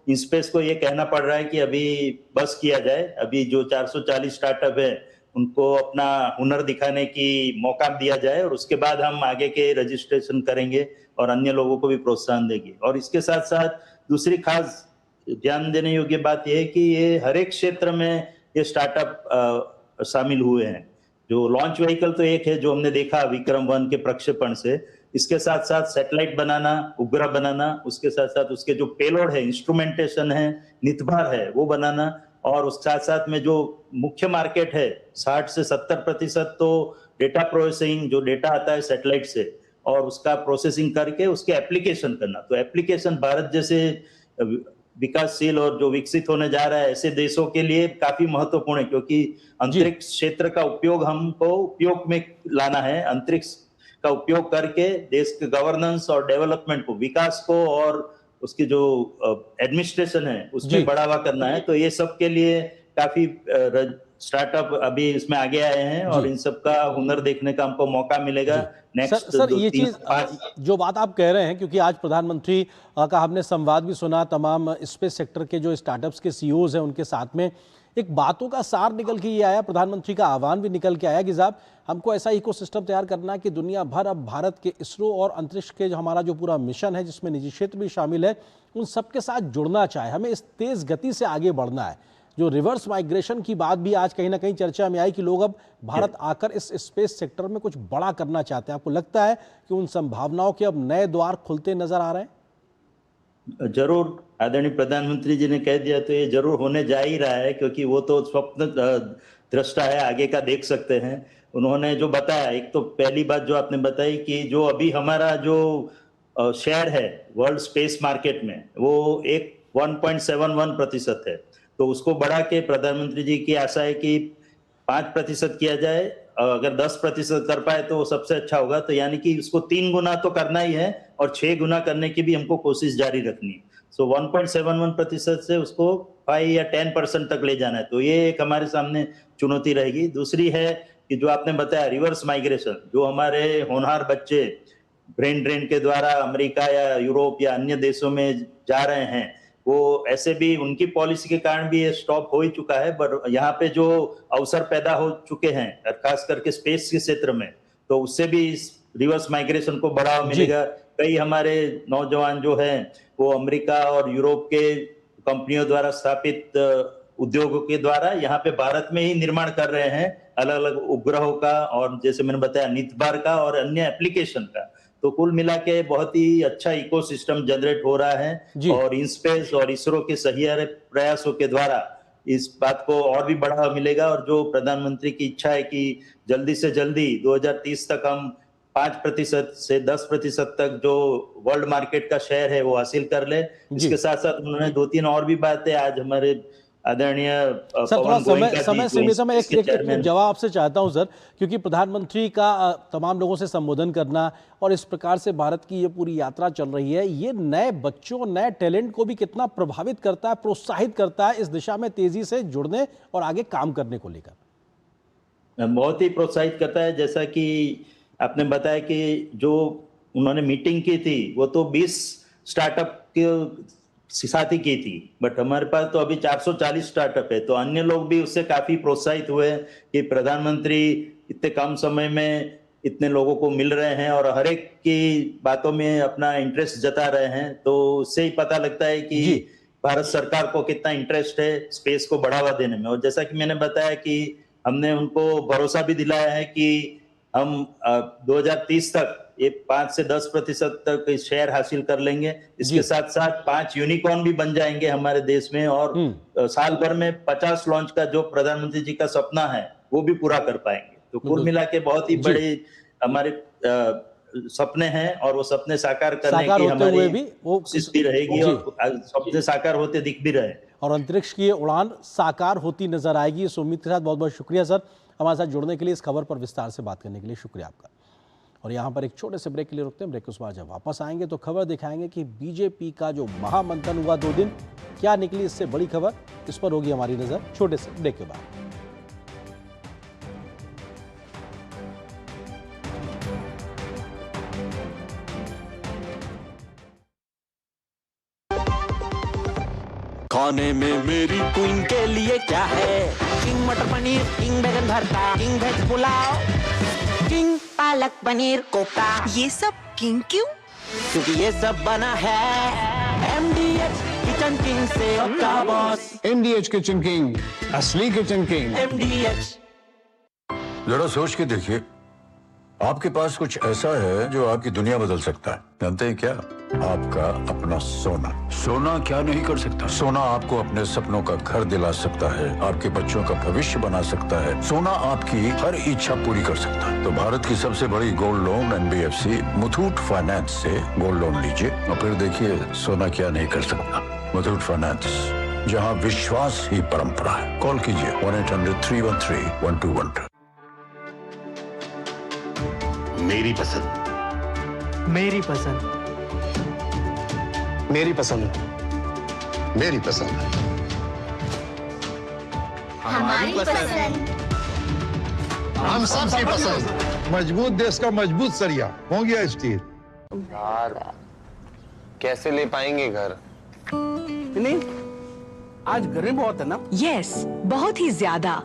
INSPACE को ये कहना पड़ रहा है कि अभी बस किया जाए, अभी जो 440 स्टार्टअप है उनको अपना हुनर दिखाने की मौका दिया जाए, और उसके बाद हम आगे के रजिस्ट्रेशन करेंगे और अन्य लोगों को भी प्रोत्साहन देंगे। और इसके साथ साथ दूसरी खास ध्यान देने योग्य बात यह है कि ये हर एक क्षेत्र में ये स्टार्टअप शामिल हुए हैं। जो लॉन्च व्हीकल तो एक है जो हमने देखा विक्रम-1 के प्रक्षेपण से, इसके साथ साथ सैटेलाइट बनाना, उपग्रह बनाना, उसके साथ साथ उसके जो पेलोड है, इंस्ट्रूमेंटेशन है, नितंभार है, वो बनाना, और उस साथ साथ में जो मुख्य मार्केट है 60 से 70% तो डेटा प्रोसेसिंग, जो डेटा आता है सैटेलाइट से, और उसका प्रोसेसिंग करके उसके एप्लीकेशन करना। तो एप्लीकेशन भारत जैसे विकासशील और जो विकसित होने जा रहा है ऐसे देशों के लिए काफी महत्वपूर्ण है, क्योंकि अंतरिक्ष क्षेत्र का उपयोग हमको उपयोग में लाना है। अंतरिक्ष का उपयोग करके देश के गवर्नेंस और डेवलपमेंट को, विकास को और उसकी जो एडमिनिस्ट्रेशन है उसमें बढ़ावा करना है। तो ये सब के लिए काफी स्टार्टअप अभी इसमें आगे आए हैं और इन सब का हुनर देखने का हमको मौका मिलेगा। नेक्स्ट सर ये चीज जो बात आप कह रहे हैं, क्योंकि आज प्रधानमंत्री का हमने संवाद भी सुना तमाम स्पेस सेक्टर के जो स्टार्टअप्स के सीईओज हैं उनके साथ में, एक बातों का सार निकल के ये आया, प्रधानमंत्री का आह्वान भी निकल के आया कि साहब हमको ऐसा इकोसिस्टम तैयार करना है कि दुनिया भर अब भारत के इसरो और अंतरिक्ष के जो हमारा जो पूरा मिशन है जिसमें निजी क्षेत्र भी शामिल है उन सबके साथ जुड़ना चाहे। हमें इस तेज गति से आगे बढ़ना है। जो रिवर्स माइग्रेशन की बात भी आज कहीं ना कहीं चर्चा में आई कि लोग अब भारत आकर इस स्पेस सेक्टर में कुछ बड़ा करना चाहते हैं। आपको लगता है कि उन संभावनाओं के अब नए द्वार खुलते नजर आ रहे हैं? जरूर, आदरणीय प्रधानमंत्री जी ने कह दिया तो ये जरूर होने जा ही रहा है, क्योंकि वो तो स्वप्न दृष्टा है, आगे का देख सकते हैं। उन्होंने जो बताया, एक तो पहली बात जो आपने बताई कि जो अभी हमारा जो शेयर है वर्ल्ड स्पेस मार्केट में वो 1.71% है, तो उसको बढ़ा के प्रधानमंत्री जी की आशा है कि 5% किया जाए। अगर 10% कर पाए तो सबसे अच्छा होगा। तो यानी कि उसको 3 गुना तो करना ही है और 6 गुना करने की भी हमको कोशिश जारी रखनी है। सो 1.71% से उसको 5 या 10% तक ले जाना है। तो ये एक हमारे सामने चुनौती रहेगी। दूसरी है कि जो आपने बताया रिवर्स माइग्रेशन, जो हमारे होनहार बच्चे ब्रेन ड्रेन के द्वारा अमेरिका या यूरोप या अन्य देशों में जा रहे हैं, वो ऐसे भी उनकी पॉलिसी के कारण भी ये स्टॉप हो ही चुका है। पर यहाँ पे जो अवसर पैदा हो चुके हैं खास करके स्पेस के क्षेत्र में, तो उससे भी इस रिवर्स माइग्रेशन को बढ़ावा मिलेगा। कई हमारे नौजवान जो हैं वो अमेरिका और यूरोप के कंपनियों द्वारा स्थापित उद्योगों के द्वारा यहाँ पे भारत में ही निर्माण कर रहे हैं अलग अलग उपग्रहों का और जैसे मैंने बताया नितबार का और अन्य एप्लीकेशन का। तो कुल मिला के बहुत ही अच्छा इकोसिस्टम जनरेट हो रहा है और इंस्पेस और इसरो के सही प्रयासों के द्वारा इस बात को और भी बढ़ावा मिलेगा। और जो प्रधानमंत्री की इच्छा है कि जल्दी से जल्दी 2030 तक हम 5% से 10% तक जो वर्ल्ड मार्केट का शेयर है वो हासिल कर ले। इसके साथ साथ उन्होंने 2-3 और भी बातें आज हमारे आदरणीय सर थोड़ा समय सीमित में एक जवाब आपसे चाहता हूं सर, क्योंकि प्रधानमंत्री का तमाम लोगों से संबोधन करना और इस प्रकार से भारत की ये पूरी यात्रा चल रही है, ये नए बच्चों नए टैलेंट को भी कितना प्रभावित करता है, प्रोत्साहित करता है इस दिशा में तेजी से जुड़ने और आगे काम करने को लेकर? बहुत ही प्रोत्साहित करता है। जैसा कि आपने बताया कि जो उन्होंने मीटिंग की थी वो तो 20 स्टार्टअप के साथ ही की थी, बट हमारे पास तो अभी 440 स्टार्टअप है। तो अन्य लोग भी उससे काफी प्रोत्साहित हुए कि प्रधानमंत्री इतने कम समय में इतने लोगों को मिल रहे हैं और हर एक की बातों में अपना इंटरेस्ट जता रहे हैं। तो उससे ही पता लगता है कि भारत सरकार को कितना इंटरेस्ट है स्पेस को बढ़ावा देने में। और जैसा कि मैंने बताया कि हमने उनको भरोसा भी दिलाया है कि हम 2030 तक ये 5 से 10% तक शेयर हासिल कर लेंगे। इसके साथ साथ 5 यूनिकॉर्न भी बन जाएंगे हमारे देश में और साल भर में 50 लॉन्च का जो प्रधानमंत्री जी का सपना है वो भी पूरा कर पाएंगे। तो कुल मिला के बहुत ही बड़े हमारे सपने हैं और वो सपने साकार करने की हमारी कोशिश भी रहेगी और सपने साकार होते दिख भी रहे और अंतरिक्ष की उड़ान साकार होती नजर आएगी। इस उम्मीद के साथ बहुत बहुत शुक्रिया सर हमारे साथ जुड़ने के लिए, इस खबर पर विस्तार से बात करने के लिए शुक्रिया आपका। और यहाँ पर एक छोटे से ब्रेक के लिए रुकते हैं। ब्रेक के बाद जब वापस आएंगे तो खबर दिखाएंगे कि बीजेपी का जो महामंथन हुआ 2 दिन, क्या निकली इससे बड़ी खबर, इस पर होगी हमारी नजर छोटे से ब्रेक के बाद। खाने में मेरी क्वीन के लिए क्या है? किंग मटर पनीर, किंग बैगन भरता, king veg pulao, king palak paneer kofta. ये सब किंग क्यों? क्योंकि ये सब बना है MDH किचन किंग से का बॉस। MDH किचन किंग, असली किचन किंग। MDH। जरा सोच के देखिए, आपके पास कुछ ऐसा है जो आपकी दुनिया बदल सकता है। जानते हैं क्या? आपका अपना सोना। सोना क्या नहीं कर सकता? सोना आपको अपने सपनों का घर दिला सकता है, आपके बच्चों का भविष्य बना सकता है, सोना आपकी हर इच्छा पूरी कर सकता है। तो भारत की सबसे बड़ी gold loan NBFC Muthoot finance से गोल्ड लोन लीजिए और फिर देखिए सोना क्या नहीं कर सकता। मुथूट फाइनेंस, जहां विश्वास ही परंपरा है। कॉल कीजिए 1-800-313-1212। मेरी पसंद, मेरी पसंद, मेरी पसंद, मेरी पसंद, हमारी पसंद। हम सबकी पसंद। मजबूत देश का मजबूत सरिया हो गया स्टील। यार कैसे ले पाएंगे घर? नहीं, आज गर्मी बहुत है ना? यस, बहुत ही ज्यादा।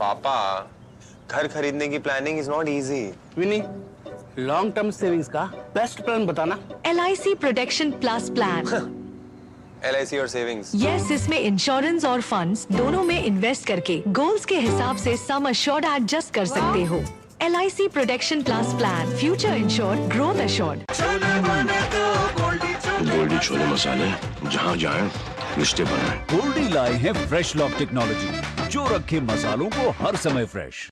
पापा, घर खरीदने की planning is not easy. Vini, long term savings का बेस्ट प्लान बताना। LIC protection plus plan. LIC और सेविंग्स। यस, इसमें इंश्योरेंस और फंड्स दोनों में इन्वेस्ट करके गोल्स के हिसाब से सम अश्योर्ड एडजस्ट कर सकते हो। LIC protection plus plan, future insured, growth assured. Goldiee छोले मसाले, जहाँ जाए रिश्ते बनाए। गोल्डी लाए हैं फ्रेश लॉक टेक्नोलॉजी, जो रखे मसालों को हर समय फ्रेश।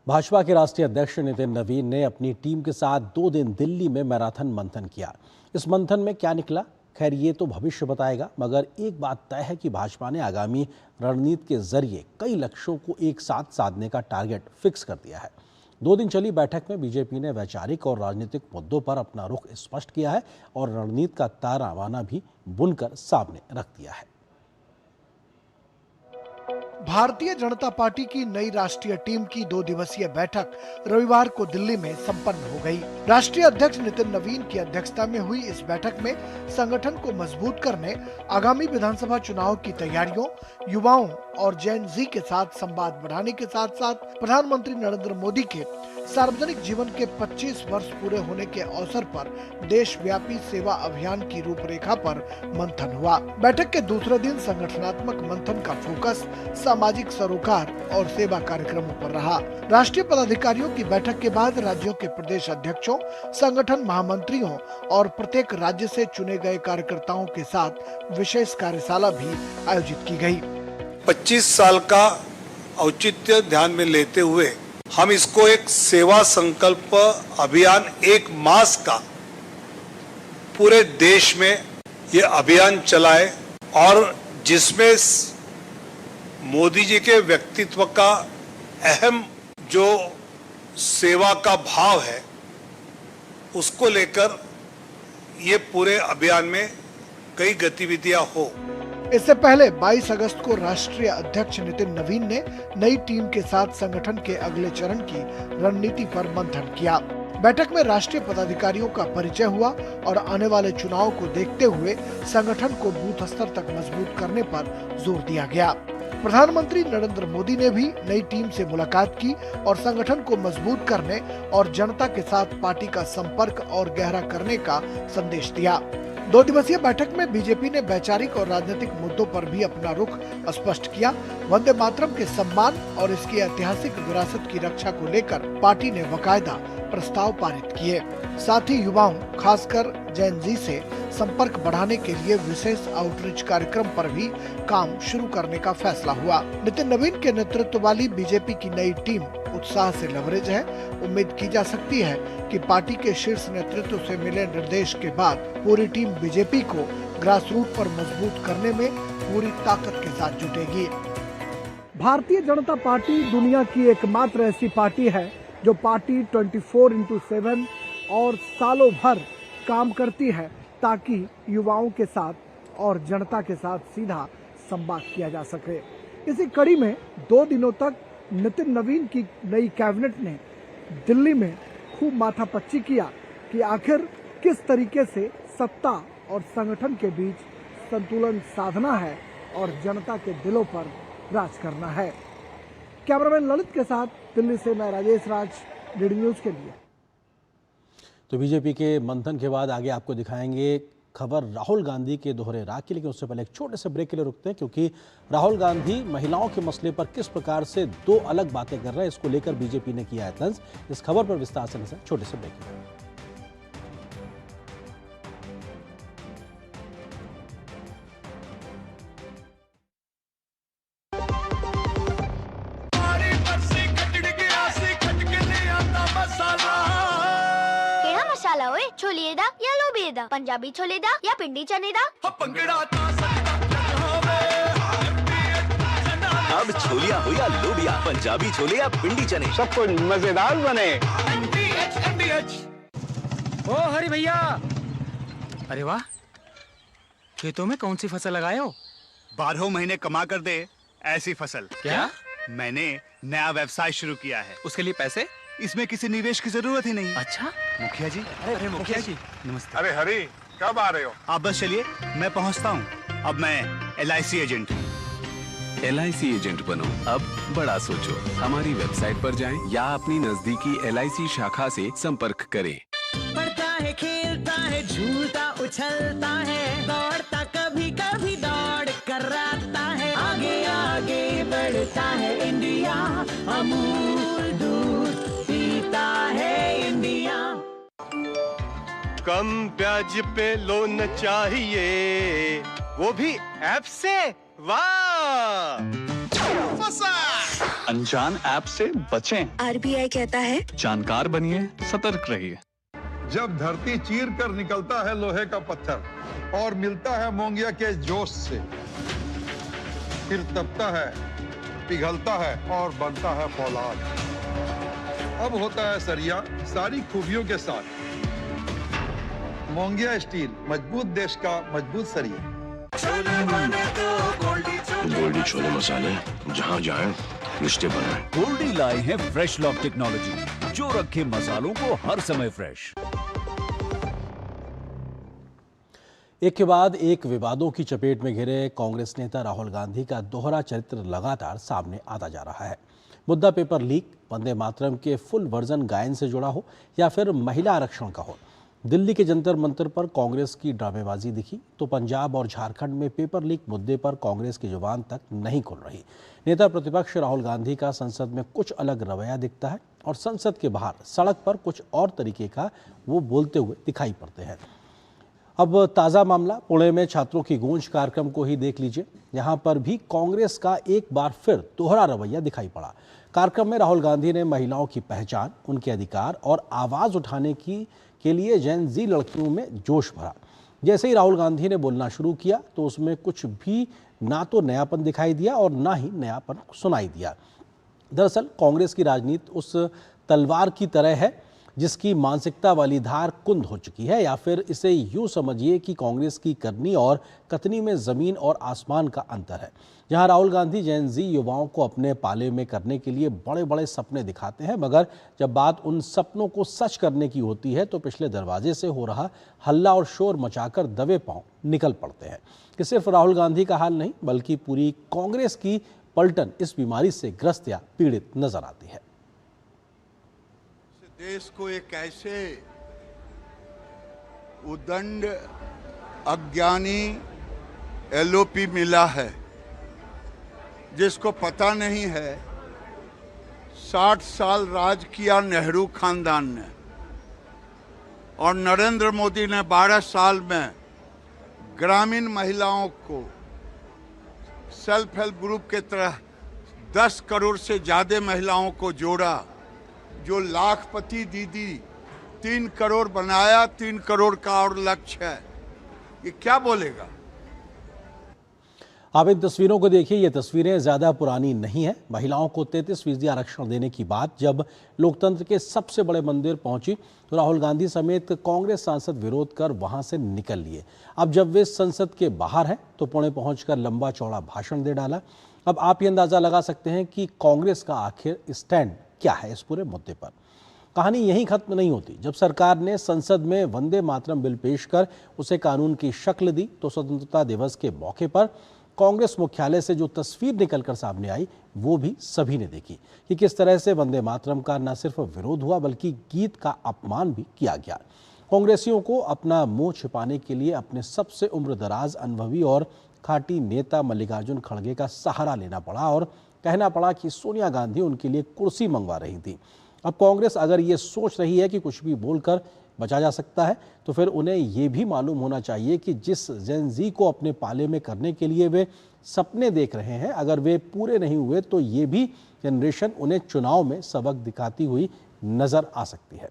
भाजपा के राष्ट्रीय अध्यक्ष नितिन नवीन ने अपनी टीम के साथ 2 दिन दिल्ली में मैराथन मंथन किया। इस मंथन में क्या निकला, खैर ये तो भविष्य बताएगा, मगर एक बात तय है कि भाजपा ने आगामी रणनीति के जरिए कई लक्ष्यों को एक साथ साधने का टारगेट फिक्स कर दिया है। 2 दिन चली बैठक में बीजेपी ने वैचारिक और राजनीतिक मुद्दों पर अपना रुख स्पष्ट किया है और रणनीति का ताराबाना भी बुनकर सामने रख दिया है। भारतीय जनता पार्टी की नई राष्ट्रीय टीम की 2 दिवसीय बैठक रविवार को दिल्ली में संपन्न हो गई। राष्ट्रीय अध्यक्ष नितिन नवीन की अध्यक्षता में हुई इस बैठक में संगठन को मजबूत करने, आगामी विधानसभा चुनाव की तैयारियों, युवाओं और जेन जी के साथ संवाद बढ़ाने के साथ साथ प्रधानमंत्री नरेंद्र मोदी के सार्वजनिक जीवन के 25 वर्ष पूरे होने के अवसर पर देशव्यापी सेवा अभियान की रूपरेखा पर मंथन हुआ। बैठक के दूसरे दिन संगठनात्मक मंथन का फोकस सामाजिक सरोकार और सेवा कार्यक्रमों पर रहा। राष्ट्रीय पदाधिकारियों की बैठक के बाद राज्यों के प्रदेश अध्यक्षों, संगठन महामंत्रियों और प्रत्येक राज्य से चुने गए कार्यकर्ताओं के साथ विशेष कार्यशाला भी आयोजित की गई। 25 साल का औचित्य ध्यान में लेते हुए हम इसको एक सेवा संकल्प अभियान, एक मास का पूरे देश में ये अभियान चलाए और जिसमें मोदी जी के व्यक्तित्व का अहम जो सेवा का भाव है उसको लेकर ये पूरे अभियान में कई गतिविधियां हो। इससे पहले 22 अगस्त को राष्ट्रीय अध्यक्ष नितिन नवीन ने नई टीम के साथ संगठन के अगले चरण की रणनीति पर मंथन किया। बैठक में राष्ट्रीय पदाधिकारियों का परिचय हुआ और आने वाले चुनाव को देखते हुए संगठन को बूथ स्तर तक मजबूत करने पर जोर दिया गया। प्रधानमंत्री नरेंद्र मोदी ने भी नई टीम से मुलाकात की और संगठन को मजबूत करने और जनता के साथ पार्टी का संपर्क और गहरा करने का संदेश दिया। 2 दिवसीय बैठक में बीजेपी ने वैचारिक और राजनीतिक मुद्दों पर भी अपना रुख स्पष्ट किया। वंदे मातरम के सम्मान और इसकी ऐतिहासिक विरासत की रक्षा को लेकर पार्टी ने बाकायदा प्रस्ताव पारित किए। साथ ही युवाओं, खासकर जेन जी से संपर्क बढ़ाने के लिए विशेष आउटरीच कार्यक्रम पर भी काम शुरू करने का फैसला हुआ। नितिन नवीन के नेतृत्व वाली बीजेपी की नई टीम उत्साह से लबरेज है। उम्मीद की जा सकती है कि पार्टी के शीर्ष नेतृत्व से मिले निर्देश के बाद पूरी टीम बीजेपी को ग्रास रूट पर मजबूत करने में पूरी ताकत के साथ जुटेगी। भारतीय जनता पार्टी दुनिया की एकमात्र ऐसी पार्टी है जो पार्टी 24/7 और सालों भर काम करती है ताकि युवाओं के साथ और जनता के साथ सीधा संवाद किया जा सके। इसी कड़ी में 2 दिनों तक नितिन नवीन की नई कैबिनेट ने दिल्ली में खूब माथापच्ची किया कि आखिर किस तरीके से सत्ता और संगठन के बीच संतुलन साधना है और जनता के दिलों पर राज करना है। कैमरामैन ललित के साथ दिल्ली से मैं राजेश राज, डीडी न्यूज़ के लिए। तो बीजेपी के मंथन के बाद आगे आपको दिखाएंगे खबर राहुल गांधी के दोहरे राग की, लेकिन उससे पहले एक छोटे से ब्रेक के लिए रुकते हैं, क्योंकि राहुल गांधी महिलाओं के मसले पर किस प्रकार से दो अलग बातें कर रहे हैं, इसको लेकर बीजेपी ने किया है तंज। इस खबर पर विस्तार से नजर छोटे से ब्रेक के लिए। छोले दा या लोबे दा, पंजाबी छोले दा या पिंडी चने दा। अब छोलिया हो या लोबिया, पंजाबी छोले या पिंडी चने, सब कुछ मजेदार बने। ओ हरी भैया, अरे वाह, खेतों में कौन सी फसल लगाए हो? 12 महीने कमा कर दे ऐसी फसल। क्या? मैंने नया व्यवसाय शुरू किया है। उसके लिए पैसे? इसमें किसी निवेश की जरूरत ही नहीं। अच्छा मुखिया जी। अरे मुखिया जी नमस्ते। अरे हरी, कब आ रहे हो? आप बस चलिए, मैं पहुंचता हूं। अब मैं LIC एजेंट हूं। LIC एजेंट बनो, अब बड़ा सोचो। हमारी वेबसाइट पर जाएं या अपनी नजदीकी LIC शाखा से संपर्क करें। पढ़ता है, खेलता है, झूलता उछलता है, दौड़ता कभी कभी दौड़ कराता है, आगे आगे बढ़ता है इंडिया, अमूल दूध पीता है इंडिया। कम ब्याज पे लोन चाहिए, वो भी ऐप से। वाह, अनजान ऐप से बचें। RBI कहता है जानकार बनिए, सतर्क रहिए। जब धरती चीर कर निकलता है लोहे का पत्थर और मिलता है मोंगिया के जोश से, फिर तपता है, पिघलता है और बनता है फौलाद। अब होता है सरिया सारी खूबियों के साथ। मोंगिया स्टील, मजबूत देश का मजबूत सरिया। गोल्डी छोले मसाले, जहाँ जाए रिश्ते बनाए। गोल्डी लाए हैं फ्रेश लॉक टेक्नोलॉजी, जो रखे मसालों को हर समय फ्रेश। एक के बाद एक विवादों की चपेट में घिरे कांग्रेस नेता राहुल गांधी का दोहरा चरित्र लगातार सामने आता जा रहा है। मुद्दा पेपर लीक, वंदे मातरम के फुल वर्जन गायन से जुड़ा हो या फिर महिला आरक्षण का हो। दिल्ली के जंतर मंतर पर कांग्रेस की ड्रामेबाजी दिखी तो पंजाब और झारखंड में पेपर लीक मुद्दे पर कांग्रेस की जुबान तक नहीं खुल रही। नेता प्रतिपक्ष राहुल गांधी का संसद में कुछ अलग रवैया दिखता है और संसद के बाहर सड़क पर कुछ और तरीके का वो बोलते हुए दिखाई पड़ते हैं। अब ताज़ा मामला पुणे में छात्रों की गूंज कार्यक्रम को ही देख लीजिए। यहाँ पर भी कांग्रेस का एक बार फिर दोहरा रवैया दिखाई पड़ा। कार्यक्रम में राहुल गांधी ने महिलाओं की पहचान, उनके अधिकार और आवाज़ उठाने के लिए जेन ज़ी लड़कियों में जोश भरा। जैसे ही राहुल गांधी ने बोलना शुरू किया तो उसमें कुछ भी ना तो नयापन दिखाई दिया और ना ही नयापन सुनाई दिया। दरअसल कांग्रेस की राजनीति उस तलवार की तरह है जिसकी मानसिकता वाली धार कुंद हो चुकी है, या फिर इसे यूं समझिए कि कांग्रेस की करनी और कतनी में ज़मीन और आसमान का अंतर है। जहां राहुल गांधी जेन ज़ी युवाओं को अपने पाले में करने के लिए बड़े बड़े सपने दिखाते हैं, मगर जब बात उन सपनों को सच करने की होती है तो पिछले दरवाजे से हो रहा हल्ला और शोर मचाकर दबे पांव निकल पड़ते हैं। कि सिर्फ राहुल गांधी का हाल नहीं बल्कि पूरी कांग्रेस की पलटन इस बीमारी से ग्रस्त या पीड़ित नजर आती है। देश को एक ऐसे उदंड अज्ञानी LOP मिला है जिसको पता नहीं है 60 साल राज किया नेहरू खानदान ने और नरेंद्र मोदी ने 12 साल में ग्रामीण महिलाओं को सेल्फ हेल्प ग्रुप के तरह 10 करोड़ से ज़्यादा महिलाओं को जोड़ा। जो लाखपति दीदी 3 करोड़ बनाया, 3 करोड़ का और लक्ष्य है, ये क्या बोलेगा? आप इन तस्वीरों को देखिए, ये तस्वीरें ज़्यादा पुरानी नहीं है। महिलाओं को 33% आरक्षण देने की बात जब लोकतंत्र के सबसे बड़े मंदिर पहुंची तो राहुल गांधी समेत कांग्रेस सांसद विरोध कर वहां से निकल लिए। अब जब वे संसद के बाहर हैं तो पुणे पहुंचकर लंबा चौड़ा भाषण दे डाला। अब आप ये अंदाज़ा लगा सकते हैं कि कांग्रेस का आखिर स्टैंड क्या है इस पूरे मुद्दे पर। कहानी यहीं खत्म नहीं होती। जब सरकार ने संसद में वंदे मातरम बिल पेश कर उसे कानून की शक्ल दी तो स्वतंत्रता दिवस के मौके पर कांग्रेस मुख्यालय से जो तस्वीर निकलकर सामने आई वो भी सभी ने देखी कि किस तरह से वंदे मातरम का न सिर्फ विरोध हुआ बल्कि गीत का अपमान भी किया गया। कांग्रेसियों को अपना मुंह छिपाने के लिए अपने सबसे उम्रदराज, अनुभवी और खाटी नेता मल्लिकार्जुन खड़गे का सहारा लेना पड़ा और कहना पड़ा कि सोनिया गांधी उनके लिए कुर्सी मंगवा रही थी। अब कांग्रेस अगर ये सोच रही है कि कुछ भी बोलकर बचा जा सकता है, तो फिर उन्हें ये भी मालूम होना चाहिए कि जिस जेन ज़ी को अपने पाले में करने के लिए वे सपने देख रहे हैं, अगर वे पूरे नहीं हुए तो ये भी जनरेशन उन्हें चुनाव में सबक दिखाती हुई नजर आ सकती है।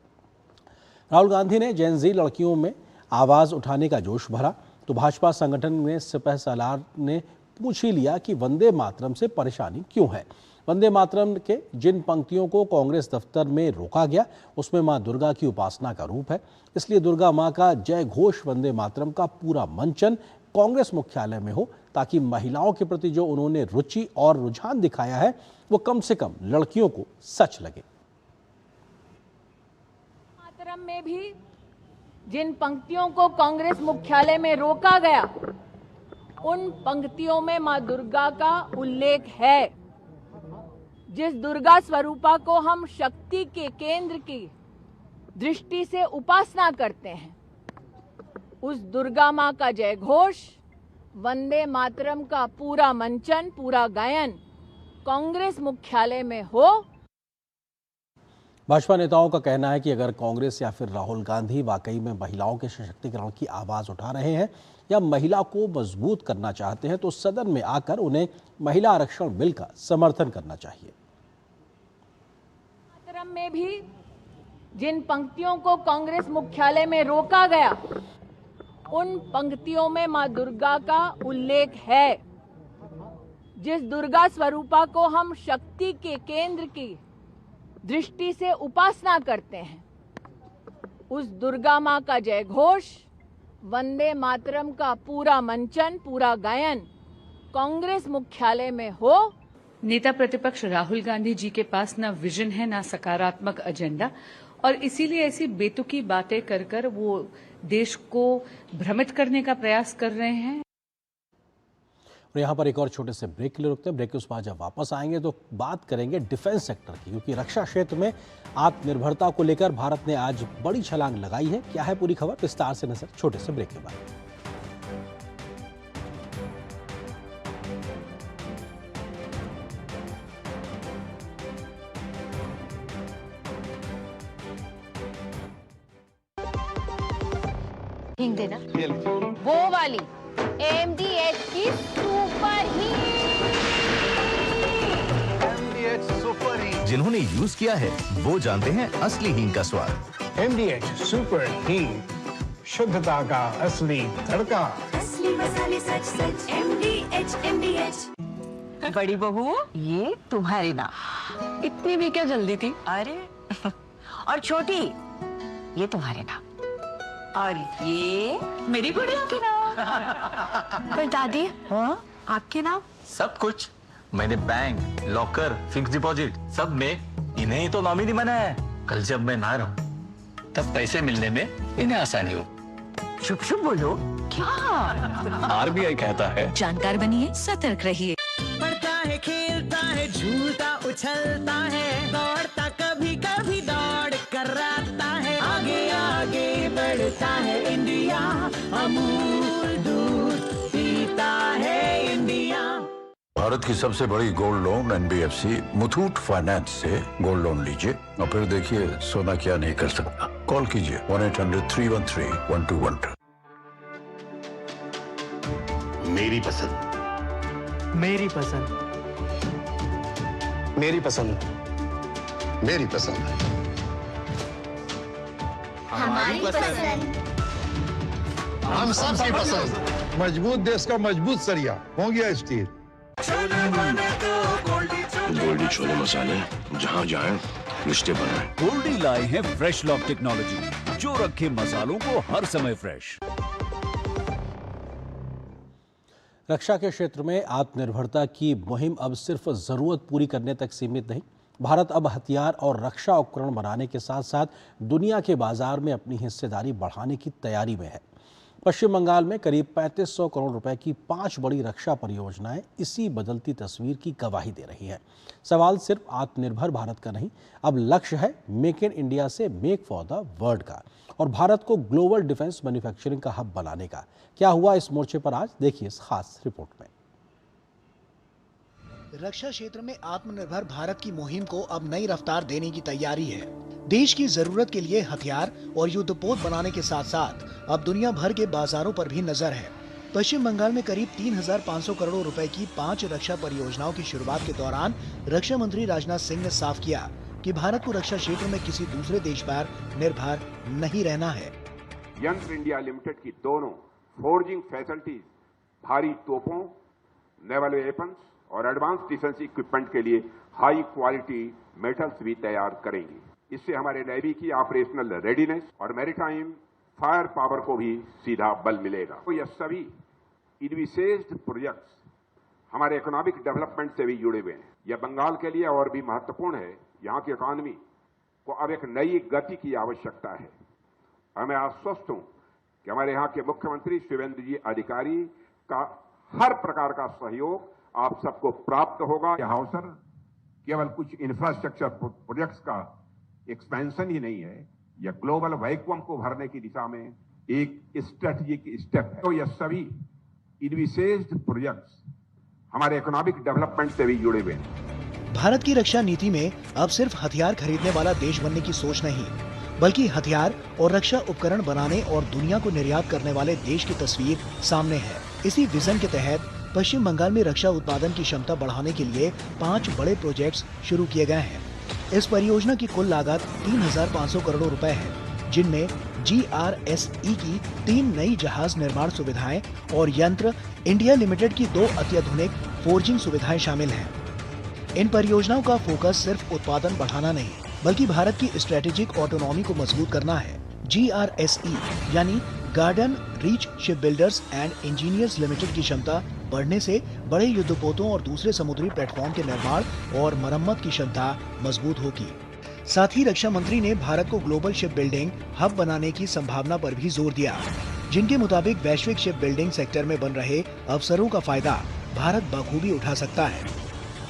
राहुल गांधी ने जेन ज़ी लड़कियों में आवाज़ उठाने का जोश भरा तो भाजपा संगठन में सिपह सालार ने पूछ ही लिया कि वंदे मातरम से परेशानी क्यों है। वंदे मातरम के जिन पंक्तियों को कांग्रेस दफ्तर में रोका गया उसमें मां दुर्गा की उपासना का रूप है, इसलिए दुर्गा मां का जय घोष वंदे मातरम का पूरा मंचन कांग्रेस मुख्यालय में हो, ताकि महिलाओं के प्रति जो उन्होंने रुचि और रुझान दिखाया है वो कम से कम लड़कियों को सच लगे। मातरम में भी जिन पंक्तियों को कांग्रेस मुख्यालय में रोका गया उन पंक्तियों में मां दुर्गा का उल्लेख है। जिस दुर्गा स्वरूपा को हम शक्ति के केंद्र की दृष्टि से उपासना करते हैं, उस दुर्गा मां का जय घोष, वंदे मातरम का पूरा मंचन, पूरा गायन कांग्रेस मुख्यालय में हो। भाजपा नेताओं का कहना है कि अगर कांग्रेस या फिर राहुल गांधी वाकई में महिलाओं के सशक्तिकरण की आवाज उठा रहे हैं या महिला को मजबूत करना चाहते हैं, तो सदन में आकर उन्हें महिला आरक्षण बिल का समर्थन करना चाहिए। मातरम में भी जिन पंक्तियों को कांग्रेस मुख्यालय में रोका गया उन पंक्तियों में मां दुर्गा का उल्लेख है। जिस दुर्गा स्वरूपा को हम शक्ति के केंद्र की दृष्टि से उपासना करते हैं, उस दुर्गा मां का जय घोष, वंदे मातरम का पूरा मंचन, पूरा गायन कांग्रेस मुख्यालय में हो। नेता प्रतिपक्ष राहुल गांधी जी के पास ना विजन है ना सकारात्मक एजेंडा, और इसीलिए ऐसी बेतुकी बातें कर कर वो देश को भ्रमित करने का प्रयास कर रहे हैं। और यहाँ पर एक और छोटे से ब्रेक के लिए रुकते हैं। ब्रेक के उस बाद जब वापस आएंगे तो बात करेंगे डिफेंस सेक्टर की, क्योंकि रक्षा क्षेत्र में आत्मनिर्भरता को लेकर भारत ने आज बड़ी छलांग लगाई है। क्या है पूरी खबर, विस्तार से नजर छोटे से ब्रेक के बाद। हिंग देना, वो वाली MDH की सुपर हीट। जिन्होंने यूज किया है वो जानते हैं असली हींग का स्वाद। MDH सुपर हींग, शुद्धता का असली तड़का। असली मसाले सच सच MDH। बड़ी बहू, ये तुम्हारी नाम। इतनी भी क्या जल्दी थी? अरे और छोटी, ये तुम्हारे नाम। और ये मेरी गुड़िया के नाम। पर दादी, हाँ आपके नाम? सब कुछ मैंने बैंक, लॉकर, फिक्स डिपॉजिट सब में इन्हें ही तो नॉमिनी बनाया है। कल जब मैं ना रहूं तब पैसे मिलने में इन्हें आसानी हो। चुप चुप बोलो। क्या? RBI कहता है जानकार बनिए, सतर्क रहिए। पढ़ता है, खेलता है, झूलता उछलता है, दौड़ता कभी कभी दौड़ कराता है, आगे आगे बढ़ता है इंडिया, अमूल दूध पीता है इंडिया। भारत की सबसे बड़ी gold loan NBFC Muthoot finance से गोल्ड लोन लीजिए और फिर देखिए सोना क्या नहीं कर सकता। कॉल कीजिए 1-800-313-1212। मेरी पसंद। मेरी पसंद। मेरी पसंद। मेरी पसंद। हमारी पसंद। हम सबकी पसंद। मजबूत देश का मजबूत सरिया हो गया स्टील। गोल्डी छोले मसाले, जहाँ जाए रिश्ते बनाए। गोल्डी लाए हैं फ्रेश लॉक टेक्नोलॉजी, जो रखे मसालों को हर समय फ्रेश। रक्षा के क्षेत्र में आत्मनिर्भरता की मुहिम अब सिर्फ जरूरत पूरी करने तक सीमित नहीं। भारत अब हथियार और रक्षा उपकरण बनाने के साथ साथ दुनिया के बाजार में अपनी हिस्सेदारी बढ़ाने की तैयारी में है। पश्चिम बंगाल में करीब 3500 करोड़ रुपए की 5 बड़ी रक्षा परियोजनाएं इसी बदलती तस्वीर की गवाही दे रही हैं। सवाल सिर्फ आत्मनिर्भर भारत का नहीं, अब लक्ष्य है मेक इन इंडिया से मेक फॉर द वर्ल्ड का और भारत को ग्लोबल डिफेंस मैन्युफैक्चरिंग का हब बनाने का। क्या हुआ इस मोर्चे पर आज, देखिए इस खास रिपोर्ट में। रक्षा क्षेत्र में आत्मनिर्भर भारत की मुहिम को अब नई रफ्तार देने की तैयारी है। देश की जरूरत के लिए हथियार और युद्धपोत बनाने के साथ साथ अब दुनिया भर के बाजारों पर भी नजर है। पश्चिम बंगाल में करीब 3500 करोड़ रुपए की 5 रक्षा परियोजनाओं की शुरुआत के दौरान रक्षा मंत्री राजनाथ सिंह ने साफ किया कि भारत को रक्षा क्षेत्र में किसी दूसरे देश पर निर्भर नहीं रहना है। यंत्र इंडिया लिमिटेड की दोनों फोर्जिंग फैसिलिटीज भारी तोपों, नेवल वेपन्स और एडवांस डिफेंस इक्विपमेंट के लिए हाई क्वालिटी मेटल्स भी तैयार करेंगी। इससे हमारे नेवी की ऑपरेशनल रेडीनेस और मैरीटाइम फायर पावर को भी सीधा बल मिलेगा। तो यह सभी इनविसेस्ड प्रोजेक्ट्स हमारे इकोनॉमिक डेवलपमेंट से भी जुड़े हुए हैं। यह बंगाल के लिए और भी महत्वपूर्ण है। यहाँ की इकोनॉमी को अब एक नई गति की आवश्यकता है और मैं आश्वस्त हूँ कि हमारे यहाँ के मुख्यमंत्री शिवेंद्र जी अधिकारी का हर प्रकार का सहयोग आप सबको प्राप्त होगा। यह अवसर केवल कुछ इंफ्रास्ट्रक्चर प्रोजेक्ट्स का एक्सपेंशन ही नहीं है, यह ग्लोबल वैक्यूम को भरने की दिशा में एक स्ट्रेटेजिक स्टेप है। तो यह सभी इनविसेस्ड प्रोजेक्ट्स हमारे इकोनॉमिक डेवलपमेंट से भी जुड़े हुए हैं। भारत की रक्षा नीति में अब सिर्फ हथियार खरीदने वाला देश बनने की सोच नहीं, बल्कि हथियार और रक्षा उपकरण बनाने और दुनिया को निर्यात करने वाले देश की तस्वीर सामने है। इसी विजन के तहत पश्चिम बंगाल में रक्षा उत्पादन की क्षमता बढ़ाने के लिए 5 बड़े प्रोजेक्ट्स शुरू किए गए हैं। इस परियोजना की कुल लागत 3500 करोड़ रुपए है, जिनमें GRSE की 3 नई जहाज निर्माण सुविधाएं और यंत्र इंडिया लिमिटेड की 2 अत्याधुनिक फोर्जिंग सुविधाएं शामिल हैं। इन परियोजनाओं का फोकस सिर्फ उत्पादन बढ़ाना नहीं, बल्कि भारत की स्ट्रेटेजिक ऑटोनॉमी को मजबूत करना है। GRSE यानी garden reach ship builders and engineers limited की क्षमता बढ़ने से बड़े युद्धपोतों और दूसरे समुद्री प्लेटफॉर्म के निर्माण और मरम्मत की क्षमता मजबूत होगी। साथ ही रक्षा मंत्री ने भारत को ग्लोबल शिप बिल्डिंग हब बनाने की संभावना पर भी जोर दिया, जिनके मुताबिक वैश्विक शिप बिल्डिंग सेक्टर में बन रहे अवसरों का फायदा भारत बखूबी उठा सकता है।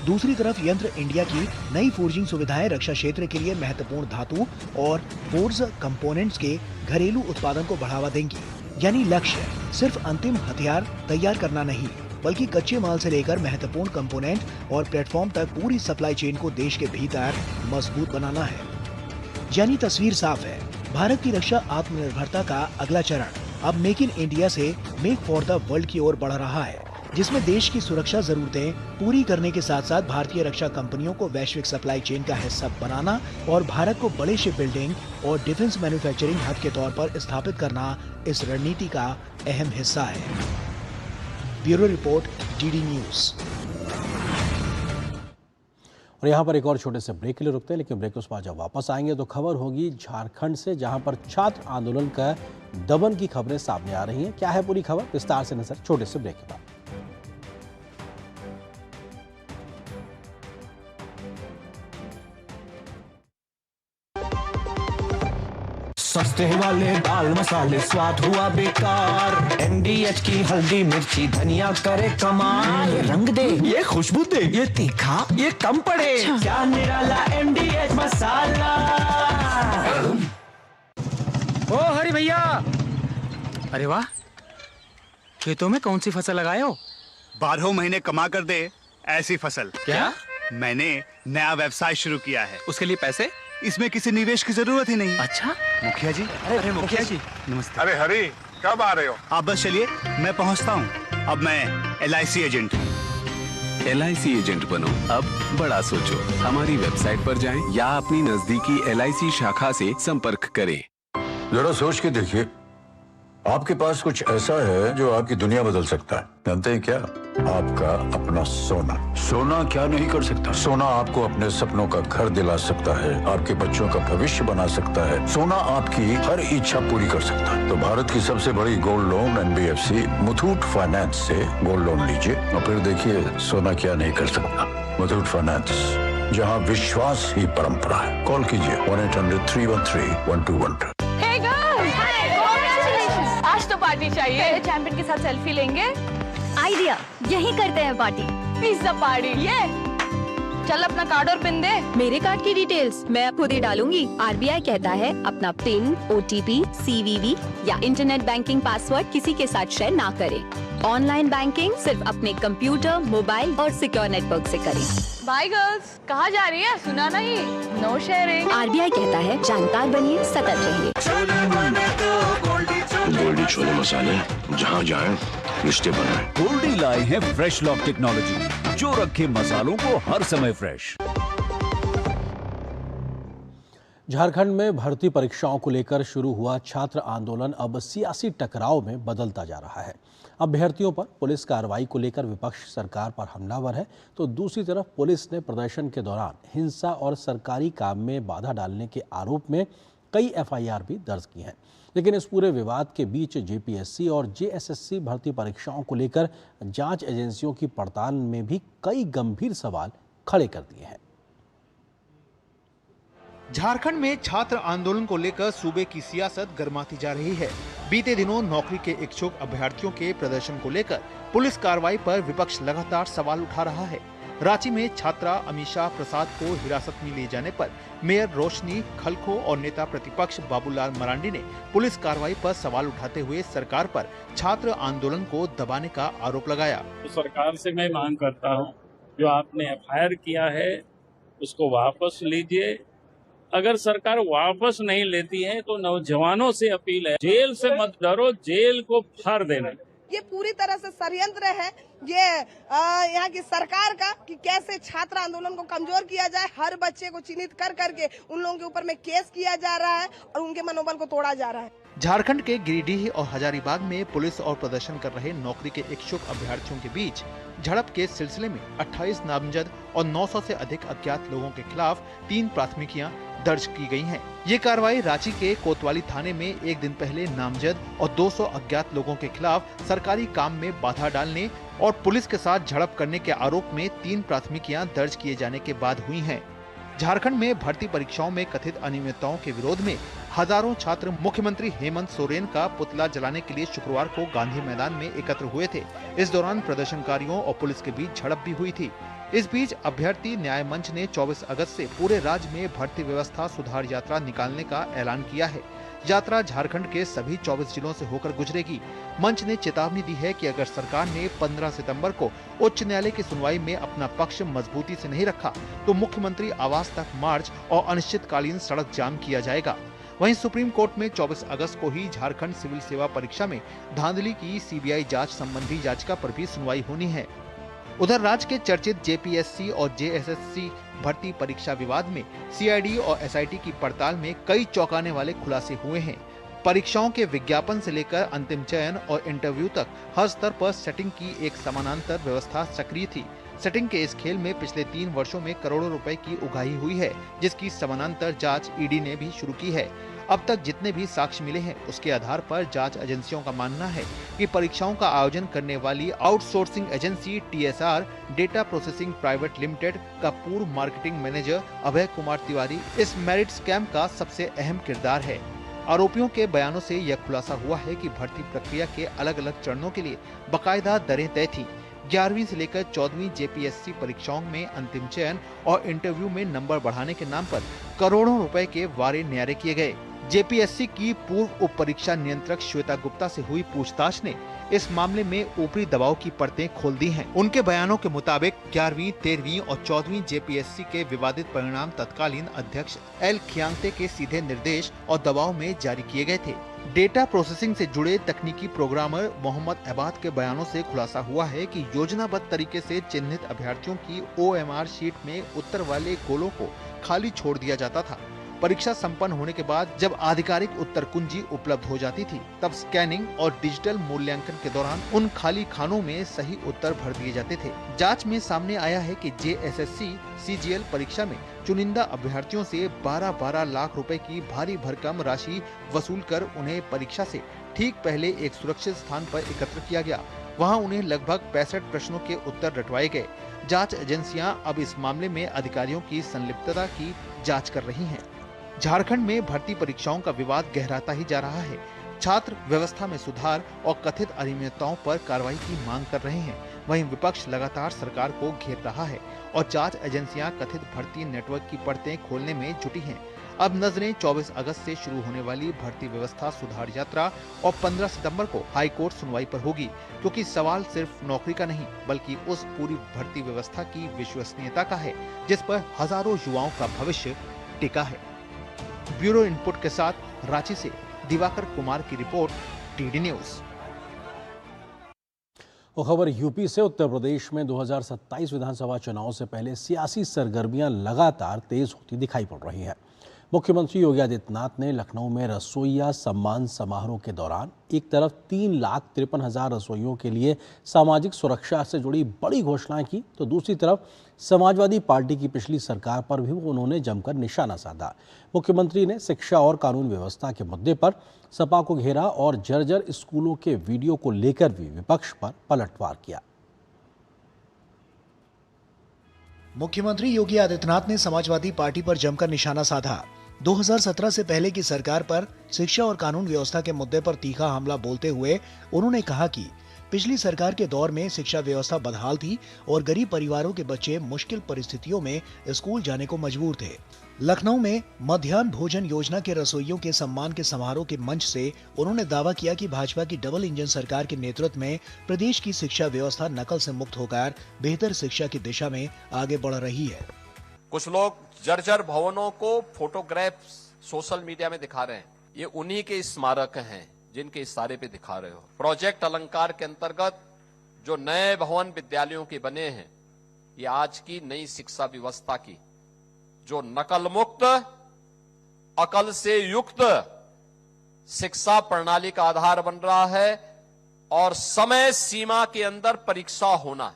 दूसरी तरफ यंत्र इंडिया की नई फोर्जिंग सुविधाएं रक्षा क्षेत्र के लिए महत्वपूर्ण धातु और फोर्ज कंपोनेंट्स के घरेलू उत्पादन को बढ़ावा देंगी। यानी लक्ष्य सिर्फ अंतिम हथियार तैयार करना नहीं, बल्कि कच्चे माल से लेकर महत्वपूर्ण कंपोनेंट और प्लेटफॉर्म तक पूरी सप्लाई चेन को देश के भीतर मजबूत बनाना है। यानी तस्वीर साफ है, भारत की रक्षा आत्मनिर्भरता का अगला चरण अब मेक इन इंडिया से मेक फॉर द वर्ल्ड की ओर बढ़ रहा है, जिसमें देश की सुरक्षा जरूरतें पूरी करने के साथ साथ भारतीय रक्षा कंपनियों को वैश्विक सप्लाई चेन का हिस्सा बनाना और भारत को बड़े शिप बिल्डिंग और डिफेंस मैन्युफैक्चरिंग हब के तौर पर स्थापित करना इस रणनीति का अहम हिस्सा है। Bureau report, DD news. और यहाँ पर एक और छोटे से ब्रेक के लिए रुकते हैं, लेकिन ब्रेक के बाद जब वापस आएंगे तो खबर होगी झारखंड से, जहां पर छात्र आंदोलन का दमन की खबरें सामने आ रही हैं। क्या है पूरी खबर, विस्तार से नजर छोटे से ब्रेक के बाद। सस्ते वाले दाल मसाले स्वाद हुआ बेकार। MDH की हल्दी मिर्ची धनिया करे कमाल। ये रंग दे, ये खुशबू दे, ये तीखा, ये कम पड़े। क्या निराला MDH मसाला। ओ हरी भैया, अरे वाह, खेतों में कौन सी फसल लगाए हो? 12 महीने कमा कर दे ऐसी फसल। क्या? मैंने नया व्यवसाय शुरू किया है। उसके लिए पैसे? इसमें किसी निवेश की जरूरत ही नहीं। अच्छा मुखिया जी। अरे मुखिया जी नमस्ते। अरे हरी, कब आ रहे हो? आप बस चलिए, मैं पहुंचता हूं। अब मैं LIC एजेंट हूं। LIC एजेंट बनो, अब बड़ा सोचो। हमारी वेबसाइट पर जाएं या अपनी नजदीकी LIC शाखा से संपर्क करें। जरा सोच के देखिए, आपके पास कुछ ऐसा है जो आपकी दुनिया बदल सकता है। जानते हैं क्या? आपका अपना सोना। सोना क्या नहीं कर सकता? सोना आपको अपने सपनों का घर दिला सकता है, आपके बच्चों का भविष्य बना सकता है। सोना आपकी हर इच्छा पूरी कर सकता है। तो भारत की सबसे बड़ी gold loan NBFC Muthoot finance से गोल्ड लोन लीजिए और फिर देखिए सोना क्या नहीं कर सकता। मुथूट फाइनेंस, जहां विश्वास ही परंपरा है। कॉल कीजिए 1-800-313-1212। Hey girls! Hi! Congratulations! आज तो पार्टी चाहिए। पहले चैंपियन के साथ सेल्फी लेंगे। आइडिया, यही करते हैं पार्टी। Pizza party. ये चल अपना कार्ड और पिन दे। मेरे कार्ड की डिटेल्स मैं खुद ही डालूंगी। आरबीआई कहता है अपना पिन, ओटीपी, सीवीवी या इंटरनेट बैंकिंग पासवर्ड किसी के साथ शेयर ना करें। ऑनलाइन बैंकिंग सिर्फ अपने कंप्यूटर, मोबाइल और सिक्योर नेटवर्क से करें। बाय गर्ल्स, कहाँ जा रही है? सुना नहीं, नो शेयरिंग। आरबीआई कहता है जानकार बनिए, सतर्क रहिए। गोल्डी छोले मसाले, जहाँ जाए रिश्ते बनाए। गोल्डी लाए हैं फ्रेश लॉक टेक्नोलॉजी, जो रखे मसालों को हर समय फ्रेश। झारखंड में भर्ती परीक्षाओं को लेकर शुरू हुआ छात्र आंदोलन अब सियासी टकराव में बदलता जा रहा है। अभ्यर्थियों पर पुलिस कार्रवाई को लेकर विपक्ष सरकार पर हमलावर है, तो दूसरी तरफ पुलिस ने प्रदर्शन के दौरान हिंसा और सरकारी काम में बाधा डालने के आरोप में कई एफआईआर भी दर्ज की हैं। लेकिन इस पूरे विवाद के बीच जेपीएससी और जेएसएससी भर्ती परीक्षाओं को लेकर जांच एजेंसियों की पड़ताल में भी कई गंभीर सवाल खड़े कर दिए हैं। झारखंड में छात्र आंदोलन को लेकर सूबे की सियासत गर्माती जा रही है। बीते दिनों नौकरी के इच्छुक अभ्यर्थियों के प्रदर्शन को लेकर पुलिस कार्रवाई पर विपक्ष लगातार सवाल उठा रहा है। रांची में छात्रा अमीषा प्रसाद को हिरासत में लिए जाने पर मेयर रोशनी खलखो और नेता प्रतिपक्ष बाबूलाल मरांडी ने पुलिस कार्रवाई पर सवाल उठाते हुए सरकार पर छात्र आंदोलन को दबाने का आरोप लगाया। तो सरकार से मैं मांग करता हूं, जो आपने एफआईआर किया है उसको वापस लीजिए। अगर सरकार वापस नहीं लेती है तो नौजवानों से अपील है, जेल से मत डरो, जेल को फाड़ देना। ये पूरी तरह से षड्यंत्र है ये यहाँ की सरकार का कि कैसे छात्र आंदोलन को कमजोर किया जाए। हर बच्चे को चिन्हित कर करके उन लोगों के ऊपर में केस किया जा रहा है और उनके मनोबल को तोड़ा जा रहा है। झारखंड के गिरिडीह और हजारीबाग में पुलिस और प्रदर्शन कर रहे नौकरी के इच्छुक अभ्यर्थियों के बीच झड़प के सिलसिले में 28 नामजद और 900 से अधिक अज्ञात लोगों के खिलाफ 3 प्राथमिकियां दर्ज की गई हैं। ये कार्रवाई रांची के कोतवाली थाने में एक दिन पहले नामजद और 200 अज्ञात लोगों के खिलाफ सरकारी काम में बाधा डालने और पुलिस के साथ झड़प करने के आरोप में 3 प्राथमिकियां दर्ज किए जाने के बाद हुई हैं। झारखंड में भर्ती परीक्षाओं में कथित अनियमितताओं के विरोध में हजारों छात्र मुख्यमंत्री हेमंत सोरेन का पुतला जलाने के लिए शुक्रवार को गांधी मैदान में एकत्र हुए थे। इस दौरान प्रदर्शनकारियों और पुलिस के बीच झड़प भी हुई थी। इस बीच अभ्यर्थी न्याय मंच ने 24 अगस्त से पूरे राज्य में भर्ती व्यवस्था सुधार यात्रा निकालने का ऐलान किया है। यात्रा झारखंड के सभी 24 जिलों से होकर गुजरेगी। मंच ने चेतावनी दी है कि अगर सरकार ने 15 सितंबर को उच्च न्यायालय की सुनवाई में अपना पक्ष मजबूती से नहीं रखा तो मुख्यमंत्री आवास तक मार्च और अनिश्चितकालीन सड़क जाम किया जाएगा। वहीं सुप्रीम कोर्ट में 24 अगस्त को ही झारखंड सिविल सेवा परीक्षा में धांधली की सीबीआई जांच संबंधी याचिका पर भी सुनवाई होनी है। उधर राज्य के चर्चित जेपीएससी और जेएसएससी भर्ती परीक्षा विवाद में सीआईडी और एसआईटी की पड़ताल में कई चौंकाने वाले खुलासे हुए हैं। परीक्षाओं के विज्ञापन से लेकर अंतिम चयन और इंटरव्यू तक हर स्तर पर सेटिंग की एक समानांतर व्यवस्था सक्रिय थी। सेटिंग के इस खेल में पिछले 3 वर्षों में करोड़ों रुपए की उगाही हुई है, जिसकी समानांतर जांच ईडी ने भी शुरू की है। अब तक जितने भी साक्ष्य मिले हैं उसके आधार पर जांच एजेंसियों का मानना है कि परीक्षाओं का आयोजन करने वाली outsourcing agency TSR data processing private limited का पूर्व मार्केटिंग मैनेजर अभय कुमार तिवारी इस मेरिट स्कैम का सबसे अहम किरदार है। आरोपियों के बयानों से यह खुलासा हुआ है कि भर्ती प्रक्रिया के अलग अलग चरणों के लिए बाकायदा दरें तय थी। 11वीं से लेकर 14वीं जेपीएससी परीक्षाओं में अंतिम चयन और इंटरव्यू में नंबर बढ़ाने के नाम पर करोड़ों रुपए के वारे न्यारे किए गए। जेपीएससी की पूर्व उप परीक्षा नियंत्रक श्वेता गुप्ता से हुई पूछताछ ने इस मामले में ऊपरी दबाव की परतें खोल दी हैं। उनके बयानों के मुताबिक 11वीं, 13वीं और 14वीं जेपीएससी के विवादित परिणाम तत्कालीन अध्यक्ष एल खियांगते के सीधे निर्देश और दबाव में जारी किए गए थे। डेटा प्रोसेसिंग से जुड़े तकनीकी प्रोग्रामर मोहम्मद अबाद के बयानों से खुलासा हुआ है कि योजनाबद्ध तरीके से चिन्हित अभ्यर्थियों की ओएमआर शीट में उत्तर वाले गोलों को खाली छोड़ दिया जाता था। परीक्षा संपन्न होने के बाद जब आधिकारिक उत्तर कुंजी उपलब्ध हो जाती थी तब स्कैनिंग और डिजिटल मूल्यांकन के दौरान उन खाली खानों में सही उत्तर भर दिए जाते थे। जांच में सामने आया है कि जेएसएससी सीजीएल परीक्षा में चुनिंदा अभ्यर्थियों से 12-12 लाख रुपए की भारी भरकम राशि वसूल कर उन्हें परीक्षा से ठीक पहले एक सुरक्षित स्थान पर एकत्र किया गया। वहां उन्हें लगभग 65 प्रश्नों के उत्तर रटवाए गए। जांच एजेंसियां अब इस मामले में अधिकारियों की संलिप्तता की जांच कर रही हैं। झारखंड में भर्ती परीक्षाओं का विवाद गहराता ही जा रहा है। छात्र व्यवस्था में सुधार और कथित अनियमितताओं पर कार्रवाई की मांग कर रहे हैं। वहीं विपक्ष लगातार सरकार को घेर रहा है और जांच एजेंसियां कथित भर्ती नेटवर्क की परतें खोलने में जुटी हैं। अब नजरें 24 अगस्त से शुरू होने वाली भर्ती व्यवस्था सुधार यात्रा और 15 सितंबर को हाई कोर्ट सुनवाई पर होगी, क्योंकि सवाल सिर्फ नौकरी का नहीं बल्कि उस पूरी भर्ती व्यवस्था की विश्वसनीयता का है जिस पर हजारों युवाओं का भविष्य टिका है। ब्यूरो इनपुट के साथ रांची से दिवाकर कुमार की रिपोर्ट, टीडी न्यूज। वो खबर यूपी से। उत्तर प्रदेश में 2027 विधानसभा चुनाव से पहले सियासी सरगर्मियां लगातार तेज होती दिखाई पड़ रही हैं। मुख्यमंत्री योगी आदित्यनाथ ने लखनऊ में रसोइया सम्मान समारोह के दौरान एक तरफ 3,53,000 रसोइयों के लिए सामाजिक सुरक्षा से जुड़ी बड़ी घोषणाएं की, तो दूसरी तरफ समाजवादी पार्टी की पिछली सरकार पर भी उन्होंने जमकर निशाना साधा। मुख्यमंत्री ने शिक्षा और कानून व्यवस्था के मुद्दे पर सपा को घेरा और जर्जर स्कूलों के वीडियो को लेकर भी विपक्ष पर पलटवार किया। मुख्यमंत्री योगी आदित्यनाथ ने समाजवादी पार्टी पर जमकर निशाना साधा। 2017 से पहले की सरकार पर शिक्षा और कानून व्यवस्था के मुद्दे पर तीखा हमला बोलते हुए उन्होंने कहा कि पिछली सरकार के दौर में शिक्षा व्यवस्था बदहाल थी और गरीब परिवारों के बच्चे मुश्किल परिस्थितियों में स्कूल जाने को मजबूर थे। लखनऊ में मध्याह्न भोजन योजना के रसोइयों के सम्मान के समारोह के मंच से उन्होंने दावा किया कि भाजपा की डबल इंजन सरकार के नेतृत्व में प्रदेश की शिक्षा व्यवस्था नकल से मुक्त होकर बेहतर शिक्षा की दिशा में आगे बढ़ रही है। कुछ लोग जर्जर भवनों को फोटोग्राफ्स सोशल मीडिया में दिखा रहे हैं, ये उन्हीं के स्मारक हैं जिनके इशारे पे दिखा रहे हो। प्रोजेक्ट अलंकार के अंतर्गत जो नए भवन विद्यालयों के बने हैं, ये आज की नई शिक्षा व्यवस्था की जो नकल मुक्त, अकल से युक्त शिक्षा प्रणाली का आधार बन रहा है और समय सीमा के अंदर परीक्षा होना।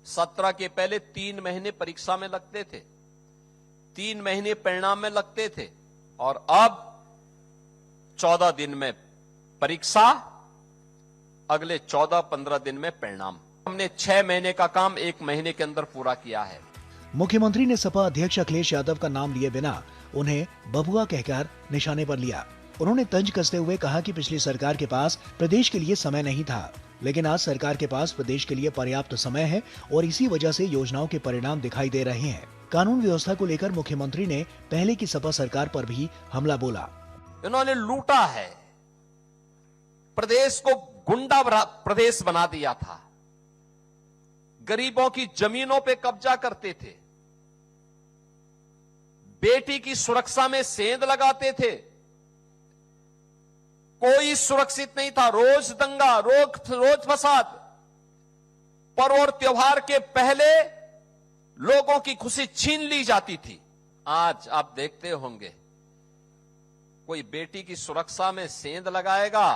सत्र के पहले 3 महीने परीक्षा में लगते थे, 3 महीने परिणाम में लगते थे और अब 14 दिन में परीक्षा, अगले 14-15 दिन में परिणाम। हमने 6 महीने का काम 1 महीने के अंदर पूरा किया है। मुख्यमंत्री ने सपा अध्यक्ष अखिलेश यादव का नाम लिए बिना उन्हें बबुआ कहकर निशाने पर लिया। उन्होंने तंज कसते हुए कहा कि पिछली सरकार के पास प्रदेश के लिए समय नहीं था, लेकिन आज सरकार के पास प्रदेश के लिए पर्याप्त समय है और इसी वजह से योजनाओं के परिणाम दिखाई दे रहे हैं। कानून व्यवस्था को लेकर मुख्यमंत्री ने पहले की सपा सरकार पर भी हमला बोला। इन्होंने लूटा है, प्रदेश को गुंडा प्रदेश बना दिया था, गरीबों की जमीनों पे कब्जा करते थे, बेटी की सुरक्षा में सेंध लगाते थे, कोई सुरक्षित नहीं था, रोज दंगा, रोज फसाद। पर्व और त्योहार के पहले लोगों की खुशी छीन ली जाती थी। आज आप देखते होंगे कोई बेटी की सुरक्षा में सेंध लगाएगा,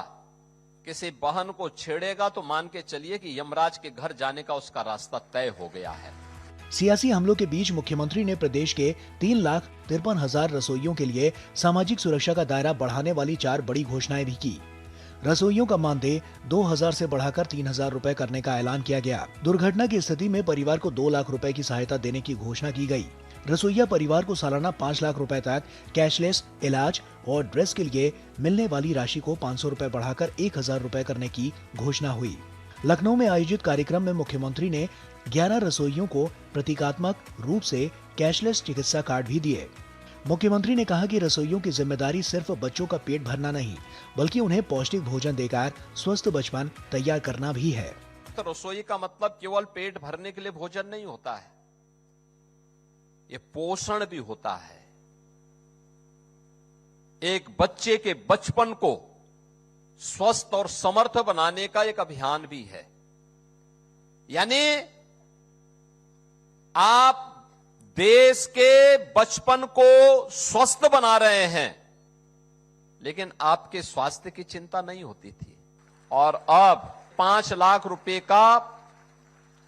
किसी बहन को छेड़ेगा तो मान के चलिए कि यमराज के घर जाने का उसका रास्ता तय हो गया है। सियासी हमलों के बीच मुख्यमंत्री ने प्रदेश के 3,53,000 रसोइयों के लिए सामाजिक सुरक्षा का दायरा बढ़ाने वाली 4 बड़ी घोषणाएं भी की। रसोइयों का मानदेय 2,000 से बढ़ाकर 3,000 रुपए करने का ऐलान किया गया। दुर्घटना की स्थिति में परिवार को 2 लाख रुपए की सहायता देने की घोषणा की गई। रसोइया परिवार को सालाना 5 लाख रुपए तक कैशलेस इलाज और ड्रेस के लिए मिलने वाली राशि को 500 रुपए बढ़ाकर 1,000 रुपए करने की घोषणा हुई। लखनऊ में आयोजित कार्यक्रम में मुख्यमंत्री ने 11 रसोइयों को प्रतीकात्मक रूप से कैशलेस चिकित्सा कार्ड भी दिए। मुख्यमंत्री ने कहा कि रसोइयों की जिम्मेदारी सिर्फ बच्चों का पेट भरना नहीं, बल्कि उन्हें पौष्टिक भोजन देकर स्वस्थ बचपन तैयार करना भी है। तो रसोई का मतलब केवल पेट भरने के लिए भोजन नहीं होता है, ये पोषण भी होता है। एक बच्चे के बचपन को स्वस्थ और समर्थ बनाने का एक अभियान भी है। यानी आप देश के बचपन को स्वस्थ बना रहे हैं, लेकिन आपके स्वास्थ्य की चिंता नहीं होती थी। और अब 5 लाख रुपए का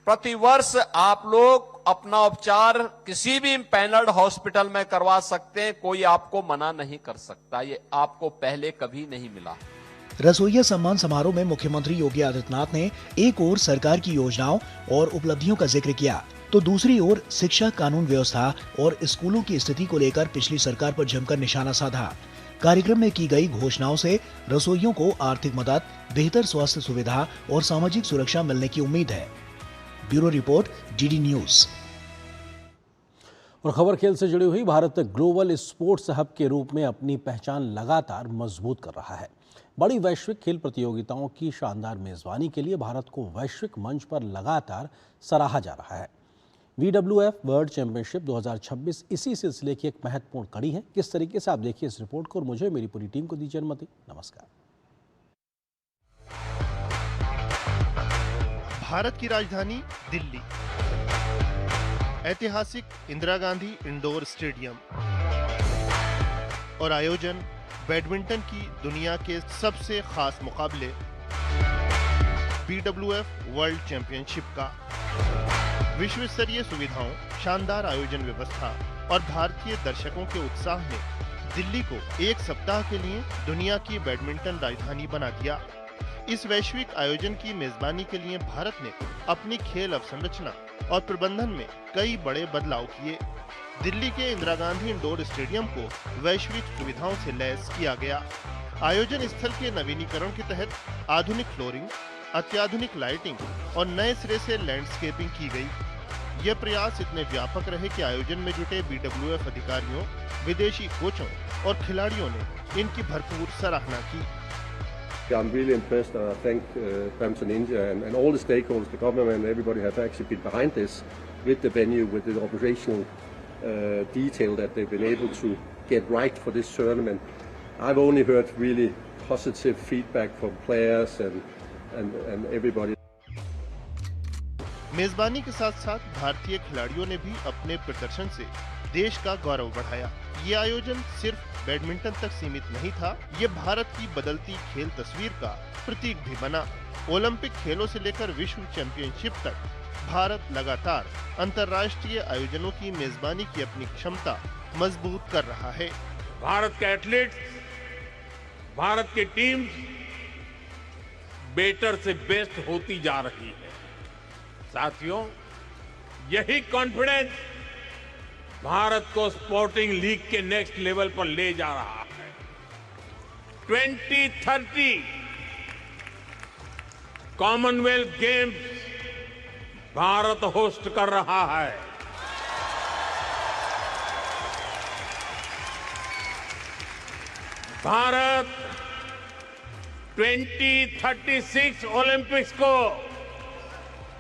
प्रतिवर्ष आप लोग अपना उपचार किसी भी पैनल्ड हॉस्पिटल में करवा सकते हैं, कोई आपको मना नहीं कर सकता। ये आपको पहले कभी नहीं मिला। रसोइया सम्मान समारोह में मुख्यमंत्री योगी आदित्यनाथ ने एक ओर सरकार की योजनाओं और उपलब्धियों का जिक्र किया, तो दूसरी ओर शिक्षा, कानून व्यवस्था और स्कूलों की स्थिति को लेकर पिछली सरकार पर जमकर निशाना साधा। कार्यक्रम में की गई घोषणाओं से रसोइयों को आर्थिक मदद, बेहतर स्वास्थ्य सुविधा और सामाजिक सुरक्षा मिलने की उम्मीद है। Bureau report, DD news. और खबर खेल से जुड़ी हुई, भारत ग्लोबल स्पोर्ट्स हब के रूप में अपनी पहचान लगातार मजबूत कर रहा है। बड़ी वैश्विक खेल प्रतियोगिताओं की शानदार मेजबानी के लिए भारत को वैश्विक मंच पर लगातार सराहा जा रहा है। VWF वर्ल्ड चैंपियनशिप 2026 इसी सिलसिले की एक महत्वपूर्ण कड़ी है। किस तरीके से, आप देखिए इस रिपोर्ट को और मुझे मेरी पूरी टीम को दीजिए अनुमति। नमस्कार। भारत की राजधानी दिल्ली, ऐतिहासिक इंदिरा गांधी इंडोर स्टेडियम और आयोजन बैडमिंटन की दुनिया के सबसे खास मुकाबले BWF वर्ल्ड चैंपियनशिप का। विश्व स्तरीय सुविधाओं, शानदार आयोजन व्यवस्था और भारतीय दर्शकों के उत्साह ने दिल्ली को एक सप्ताह के लिए दुनिया की बैडमिंटन राजधानी बना दिया। इस वैश्विक आयोजन की मेजबानी के लिए भारत ने अपनी खेल अवसंरचना और प्रबंधन में कई बड़े बदलाव किए। दिल्ली के इंदिरा गांधी इंडोर स्टेडियम को वैश्विक सुविधाओं से लैस किया गया। आयोजन स्थल के नवीनीकरण के तहत आधुनिक फ्लोरिंग, अत्याधुनिक लाइटिंग और नए सिरे से लैंडस्केपिंग की गई। ये प्रयास इतने व्यापक रहे कि आयोजन में जुटे BWF अधिकारियों, विदेशी कोचों और खिलाड़ियों ने इनकी भरपूर सराहना की। I'm really impressed. I thank Samsung India and all the stakeholders, the government, everybody have actually been behind this with the venue, with the operational detail that they've been able to get right for this tournament. I've only heard really positive feedback from players and everybody. मेजबानी के साथ साथ भारतीय खिलाड़ियों ने भी अपने प्रदर्शन से देश का गौरव बढ़ाया। ये आयोजन सिर्फ बैडमिंटन तक सीमित नहीं था, ये भारत की बदलती खेल तस्वीर का प्रतीक भी बना। ओलंपिक खेलों से लेकर विश्व चैंपियनशिप तक भारत लगातार अंतर्राष्ट्रीय आयोजनों की मेजबानी की अपनी क्षमता मजबूत कर रहा है। भारत के एथलीट्स, भारत की टीम बेटर से बेस्ट होती जा रही है। साथियों, यही कॉन्फिडेंस भारत को स्पोर्टिंग लीग के नेक्स्ट लेवल पर ले जा रहा है। 2030 कॉमनवेल्थ गेम्स भारत होस्ट कर रहा है। भारत 2036 ओलंपिक्स को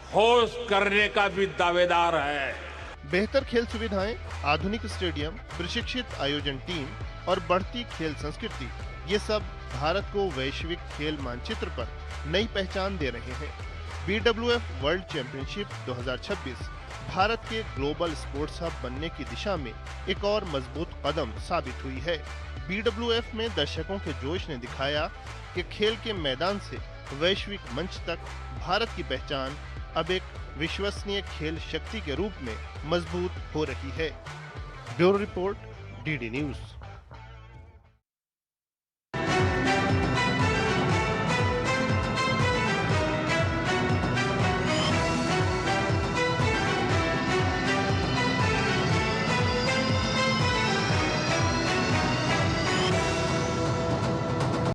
होस्ट करने का भी दावेदार है। बेहतर खेल सुविधाएं, आधुनिक स्टेडियम, प्रशिक्षित आयोजन टीम और बढ़ती खेल संस्कृति, ये सब भारत को वैश्विक खेल मानचित्र पर नई पहचान दे रहे हैं। BWF वर्ल्ड चैंपियनशिप 2026 भारत के ग्लोबल स्पोर्ट्स हब बनने की दिशा में एक और मजबूत कदम साबित हुई है। BWF में दर्शकों के जोश ने दिखाया कि खेल के मैदान से वैश्विक मंच तक भारत की पहचान अब एक विश्वसनीय खेल शक्ति के रूप में मजबूत हो रही है। Bureau report, DD news.